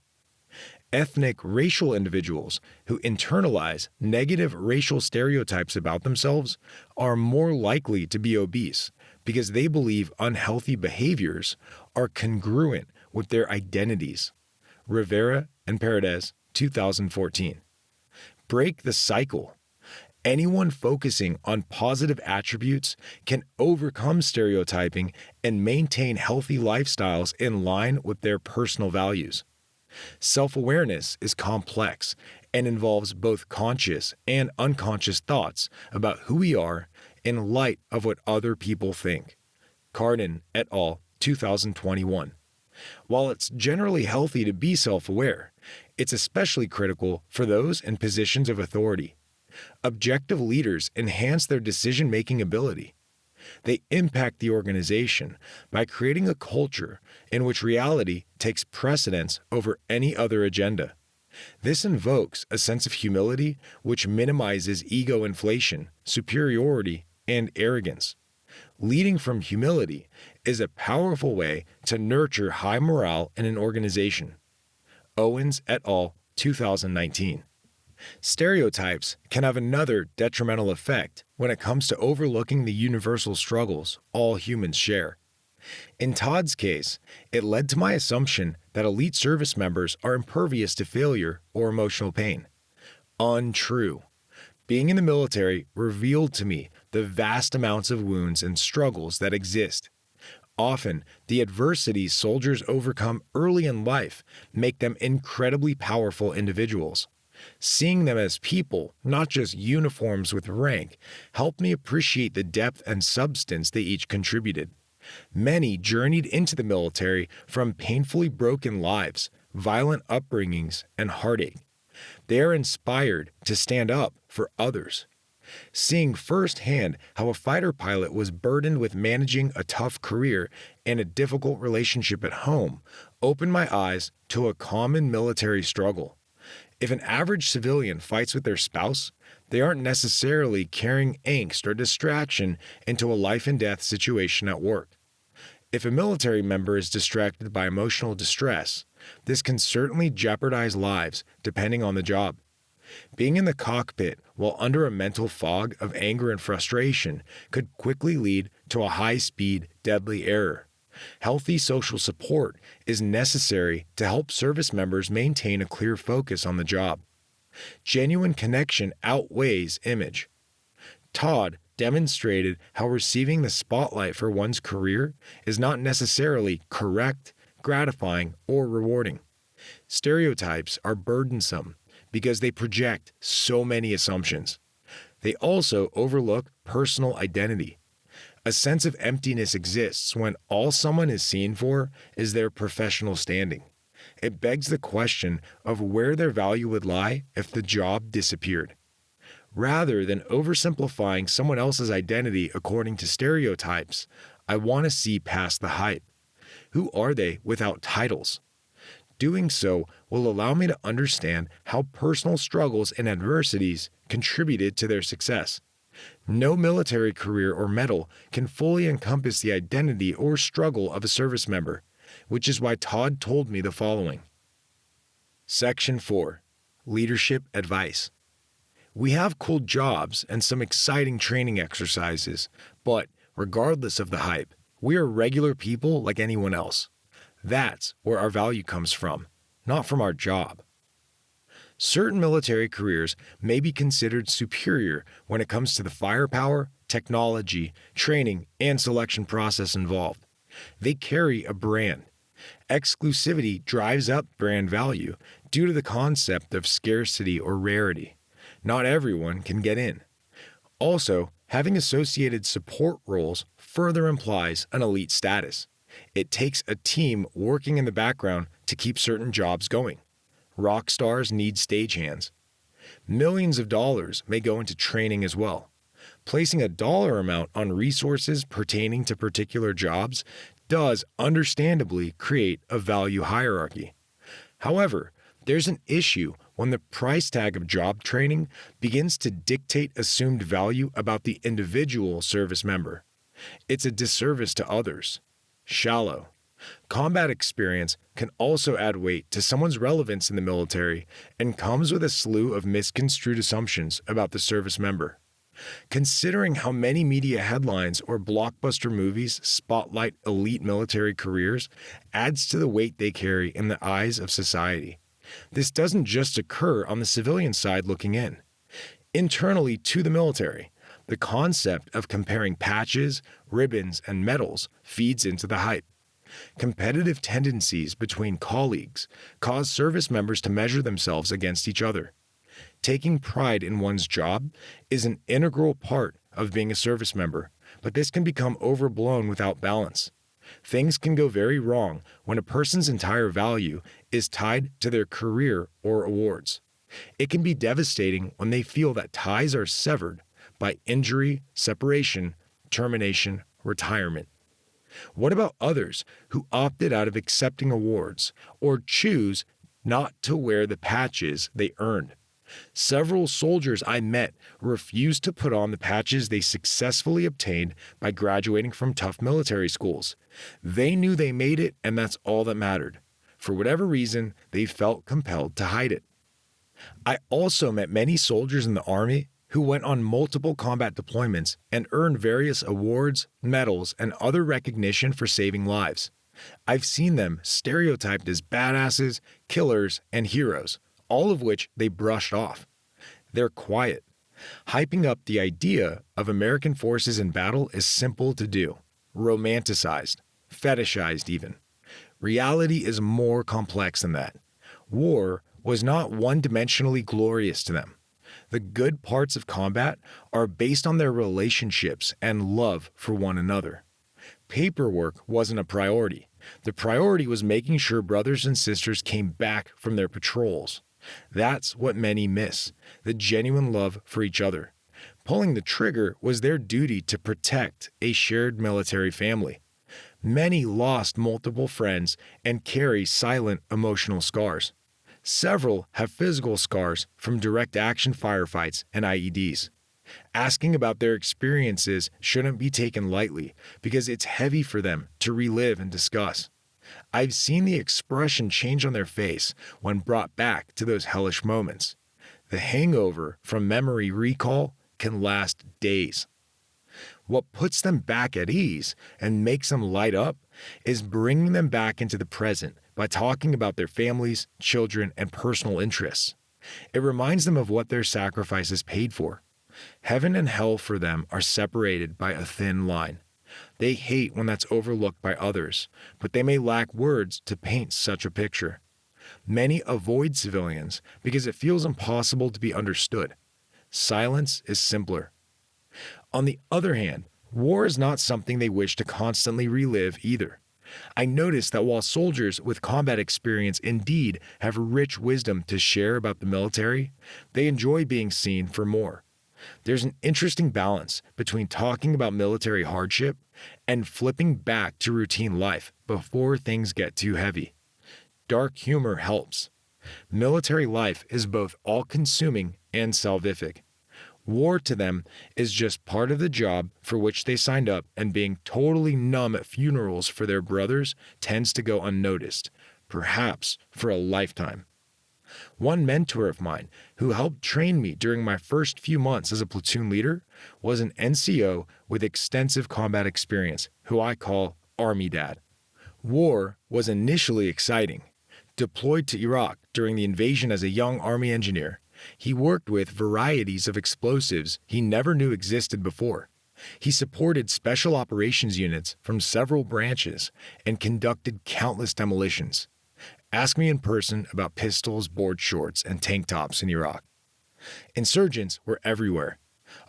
Ethnic racial individuals who internalize negative racial stereotypes about themselves are more likely to be obese because they believe unhealthy behaviors are congruent with their identities. Rivera and Paredes, 2014. Break the cycle. Anyone focusing on positive attributes can overcome stereotyping and maintain healthy lifestyles in line with their personal values. Self-awareness is complex and involves both conscious and unconscious thoughts about who we are in light of what other people think. Cardin et al., 2021. While it's generally healthy to be self-aware, it's especially critical for those in positions of authority. Objective leaders enhance their decision-making ability. They impact the organization by creating a culture in which reality takes precedence over any other agenda. This invokes a sense of humility which minimizes ego inflation, superiority, and arrogance. Leading from humility is a powerful way to nurture high morale in an organization. Owens et al., 2019. Stereotypes can have another detrimental effect when it comes to overlooking the universal struggles all humans share. In Todd's case, it led to my assumption that elite service members are impervious to failure or emotional pain. Untrue. Being in the military revealed to me the vast amounts of wounds and struggles that exist. Often, the adversities soldiers overcome early in life make them incredibly powerful individuals. Seeing them as people, not just uniforms with rank, helped me appreciate the depth and substance they each contributed. Many journeyed into the military from painfully broken lives, violent upbringings, and heartache. They are inspired to stand up for others. Seeing firsthand how a fighter pilot was burdened with managing a tough career and a difficult relationship at home opened my eyes to a common military struggle. If an average civilian fights with their spouse, they aren't necessarily carrying angst or distraction into a life-and-death situation at work. If a military member is distracted by emotional distress, this can certainly jeopardize lives depending on the job. Being in the cockpit while under a mental fog of anger and frustration could quickly lead to a high-speed, deadly error. Healthy social support is necessary to help service members maintain a clear focus on the job. Genuine connection outweighs image. Todd demonstrated how receiving the spotlight for one's career is not necessarily correct, gratifying, or rewarding. Stereotypes are burdensome because they project so many assumptions. They also overlook personal identity. A sense of emptiness exists when all someone is seen for is their professional standing. It begs the question of where their value would lie if the job disappeared. Rather than oversimplifying someone else's identity according to stereotypes, I want to see past the hype. Who are they without titles? Doing so will allow me to understand how personal struggles and adversities contributed to their success. No military career or medal can fully encompass the identity or struggle of a service member, which is why Todd told me the following. Section 4. Leadership Advice. We have cool jobs and some exciting training exercises, but regardless of the hype, we are regular people like anyone else. That's where our value comes from, not from our job. Certain military careers may be considered superior when it comes to the firepower, technology, training, and selection process involved. They carry a brand. Exclusivity drives up brand value due to the concept of scarcity or rarity. Not everyone can get in. Also, having associated support roles further implies an elite status. It takes a team working in the background to keep certain jobs going. Rock stars need stagehands. Millions of dollars may go into training as well. Placing a dollar amount on resources pertaining to particular jobs does understandably create a value hierarchy. However, there's an issue when the price tag of job training begins to dictate assumed value about the individual service member. It's a disservice to others. Shallow. Combat experience can also add weight to someone's relevance in the military and comes with a slew of misconstrued assumptions about the service member. Considering how many media headlines or blockbuster movies spotlight elite military careers adds to the weight they carry in the eyes of society. This doesn't just occur on the civilian side looking in. Internally to the military, the concept of comparing patches, ribbons, and medals feeds into the hype. Competitive tendencies between colleagues cause service members to measure themselves against each other. Taking pride in one's job is an integral part of being a service member, but this can become overblown without balance. Things can go very wrong when a person's entire value is tied to their career or awards. It can be devastating when they feel that ties are severed by injury, separation, termination, retirement. What about others who opted out of accepting awards or choose not to wear the patches they earned? Several soldiers I met refused to put on the patches they successfully obtained by graduating from tough military schools. They knew they made it, and that's all that mattered. For whatever reason, they felt compelled to hide it. I also met many soldiers in the Army who went on multiple combat deployments and earned various awards, medals, and other recognition for saving lives. I've seen them stereotyped as badasses, killers, and heroes, all of which they brushed off. They're quiet. Hyping up the idea of American forces in battle is simple to do, romanticized, fetishized even. Reality is more complex than that. War was not one-dimensionally glorious to them. The good parts of combat are based on their relationships and love for one another. Paperwork wasn't a priority. The priority was making sure brothers and sisters came back from their patrols. That's what many miss, the genuine love for each other. Pulling the trigger was their duty to protect a shared military family. Many lost multiple friends and carry silent emotional scars. Several have physical scars from direct action firefights and IEDs. Asking about their experiences shouldn't be taken lightly because it's heavy for them to relive and discuss. I've seen the expression change on their face when brought back to those hellish moments. The hangover from memory recall can last days. What puts them back at ease and makes them light up is bringing them back into the present by talking about their families, children, and personal interests. It reminds them of what their sacrifices paid for. Heaven and hell for them are separated by a thin line. They hate when that's overlooked by others, but they may lack words to paint such a picture. Many avoid civilians because it feels impossible to be understood. Silence is simpler. On the other hand, war is not something they wish to constantly relive either. I noticed that while soldiers with combat experience indeed have rich wisdom to share about the military, they enjoy being seen for more. There's an interesting balance between talking about military hardship and flipping back to routine life before things get too heavy. Dark humor helps. Military life is both all-consuming and salvific. War to them is just part of the job for which they signed up, and being totally numb at funerals for their brothers tends to go unnoticed, perhaps for a lifetime. One mentor of mine who helped train me during my first few months as a platoon leader was an NCO with extensive combat experience, who I call Army Dad. War was initially exciting. Deployed to Iraq during the invasion as a young Army engineer, he worked with varieties of explosives he never knew existed before. He supported special operations units from several branches and conducted countless demolitions. Ask me in person about pistols, board shorts, and tank tops in Iraq. Insurgents were everywhere.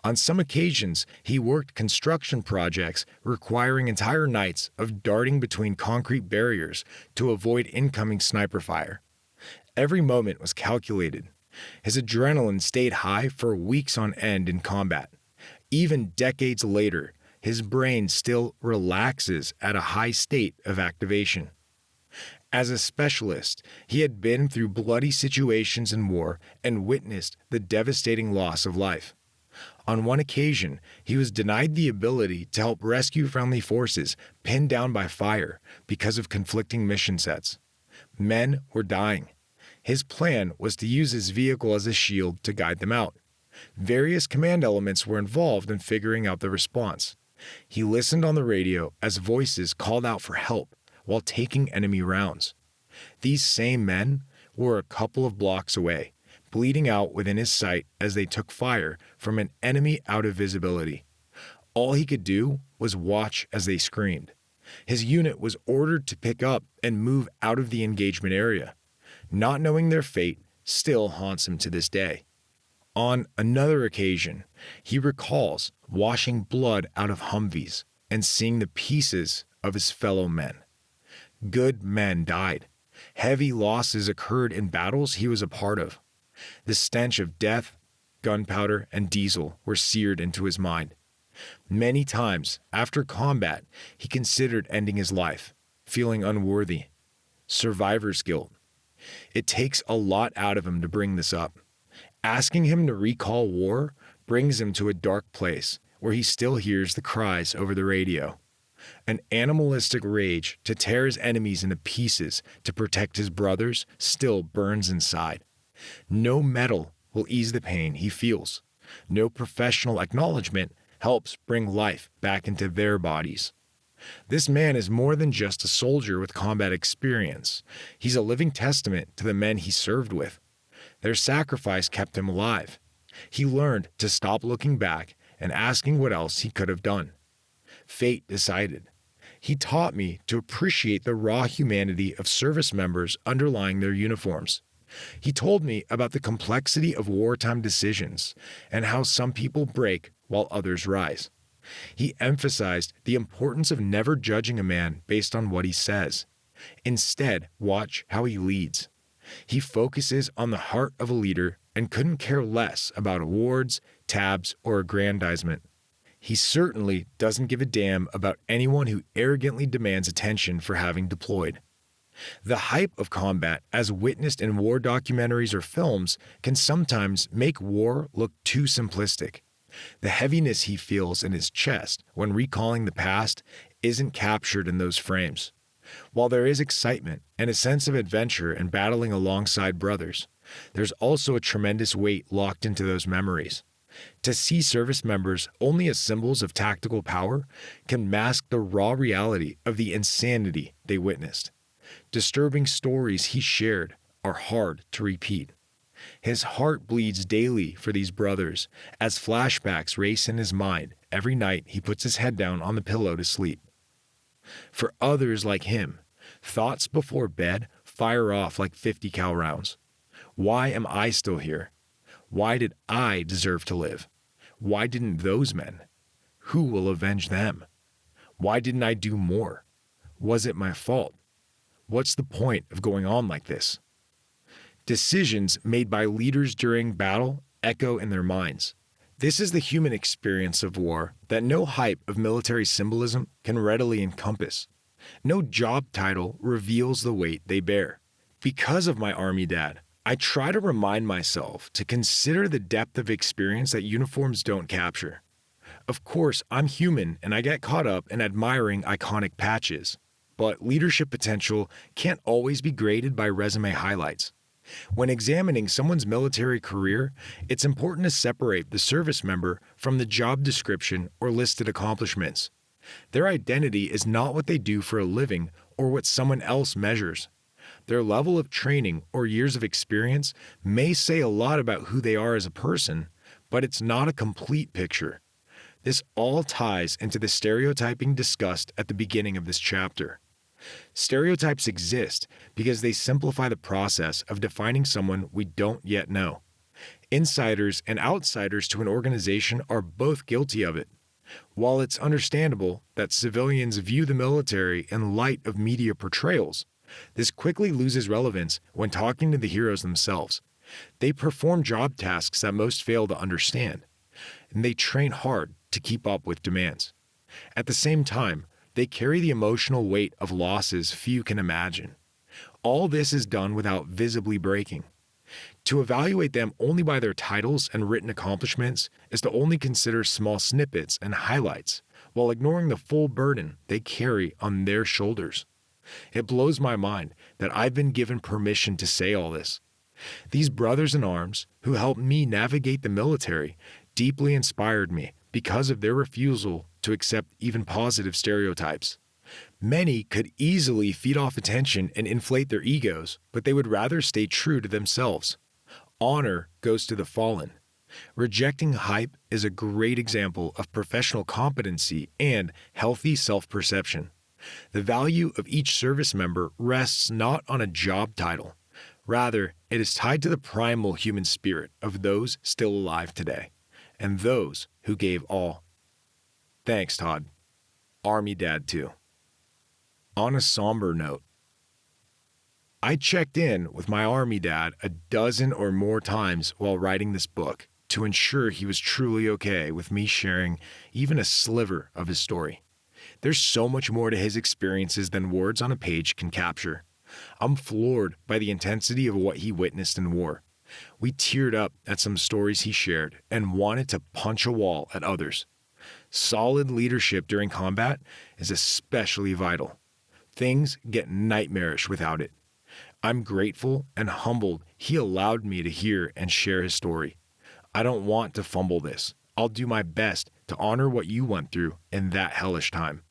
On some occasions, he worked construction projects requiring entire nights of darting between concrete barriers to avoid incoming sniper fire. Every moment was calculated. His adrenaline stayed high for weeks on end in combat. Even decades later, his brain still relaxes at a high state of activation. As a specialist, he had been through bloody situations in war and witnessed the devastating loss of life. On one occasion, he was denied the ability to help rescue friendly forces pinned down by fire because of conflicting mission sets. Men were dying. His plan was to use his vehicle as a shield to guide them out. Various command elements were involved in figuring out the response. He listened on the radio as voices called out for help while taking enemy rounds. These same men were a couple of blocks away, bleeding out within his sight as they took fire from an enemy out of visibility. All he could do was watch as they screamed. His unit was ordered to pick up and move out of the engagement area. Not knowing their fate still haunts him to this day. On another occasion, he recalls washing blood out of Humvees and seeing the pieces of his fellow men. Good men died. Heavy losses occurred in battles he was a part of. The stench of death, gunpowder, and diesel were seared into his mind. Many times after combat, he considered ending his life, feeling unworthy. Survivor's guilt. It takes a lot out of him to bring this up. Asking him to recall war brings him to a dark place where he still hears the cries over the radio. An animalistic rage to tear his enemies into pieces to protect his brothers still burns inside. No medal will ease the pain he feels. No professional acknowledgement helps bring life back into their bodies. This man is more than just a soldier with combat experience. He's a living testament to the men he served with. Their sacrifice kept him alive. He learned to stop looking back and asking what else he could have done. Fate decided. He taught me to appreciate the raw humanity of service members underlying their uniforms. He told me about the complexity of wartime decisions and how some people break while others rise. He emphasized the importance of never judging a man based on what he says. Instead, watch how he leads. He focuses on the heart of a leader and couldn't care less about awards, tabs, or aggrandizement. He certainly doesn't give a damn about anyone who arrogantly demands attention for having deployed. The hype of combat, as witnessed in war documentaries or films, can sometimes make war look too simplistic. The heaviness he feels in his chest when recalling the past isn't captured in those frames. While there is excitement and a sense of adventure in battling alongside brothers, there's also a tremendous weight locked into those memories. To see service members only as symbols of tactical power can mask the raw reality of the insanity they witnessed. Disturbing stories he shared are hard to repeat. His heart bleeds daily for these brothers as flashbacks race in his mind every night he puts his head down on the pillow to sleep. For others like him, thoughts before bed fire off like 50 cal rounds. Why am I still here? Why did I deserve to live? Why didn't those men? Who will avenge them? Why didn't I do more? Was it my fault? What's the point of going on like this? Decisions made by leaders during battle echo in their minds. This is the human experience of war that no hype of military symbolism can readily encompass. No job title reveals the weight they bear. Because of my Army dad, I try to remind myself to consider the depth of experience that uniforms don't capture. Of course, I'm human and I get caught up in admiring iconic patches, but leadership potential can't always be graded by resume highlights. When examining someone's military career, it's important to separate the service member from the job description or listed accomplishments. Their identity is not what they do for a living or what someone else measures. Their level of training or years of experience may say a lot about who they are as a person, but it's not a complete picture. This all ties into the stereotyping discussed at the beginning of this chapter. Stereotypes exist because they simplify the process of defining someone we don't yet know. Insiders and outsiders to an organization are both guilty of it. While it's understandable that civilians view the military in light of media portrayals, This quickly loses relevance when talking to the heroes themselves. They perform job tasks that most fail to understand, and they train hard to keep up with demands. At the same time, they carry the emotional weight of losses few can imagine. All this is done without visibly breaking. To evaluate them only by their titles and written accomplishments is to only consider small snippets and highlights, while ignoring the full burden they carry on their shoulders. It blows my mind that I've been given permission to say all this. These brothers in arms, who helped me navigate the military, deeply inspired me because of their refusal to accept even positive stereotypes. Many could easily feed off attention and inflate their egos, but they would rather stay true to themselves. Honor goes to the fallen. Rejecting hype is a great example of professional competency and healthy self-perception. The value of each service member rests not on a job title. Rather, it is tied to the primal human spirit of those still alive today, and those who gave all. Thanks, Todd. Army Dad, too. On a somber note, I checked in with my Army Dad a dozen or more times while writing this book to ensure he was truly okay with me sharing even a sliver of his story. There's so much more to his experiences than words on a page can capture. I'm floored by the intensity of what he witnessed in war. We teared up at some stories he shared and wanted to punch a wall at others. Solid leadership during combat is especially vital. Things get nightmarish without it. I'm grateful and humbled he allowed me to hear and share his story. I don't want to fumble this. I'll do my best to honor what you went through in that hellish time.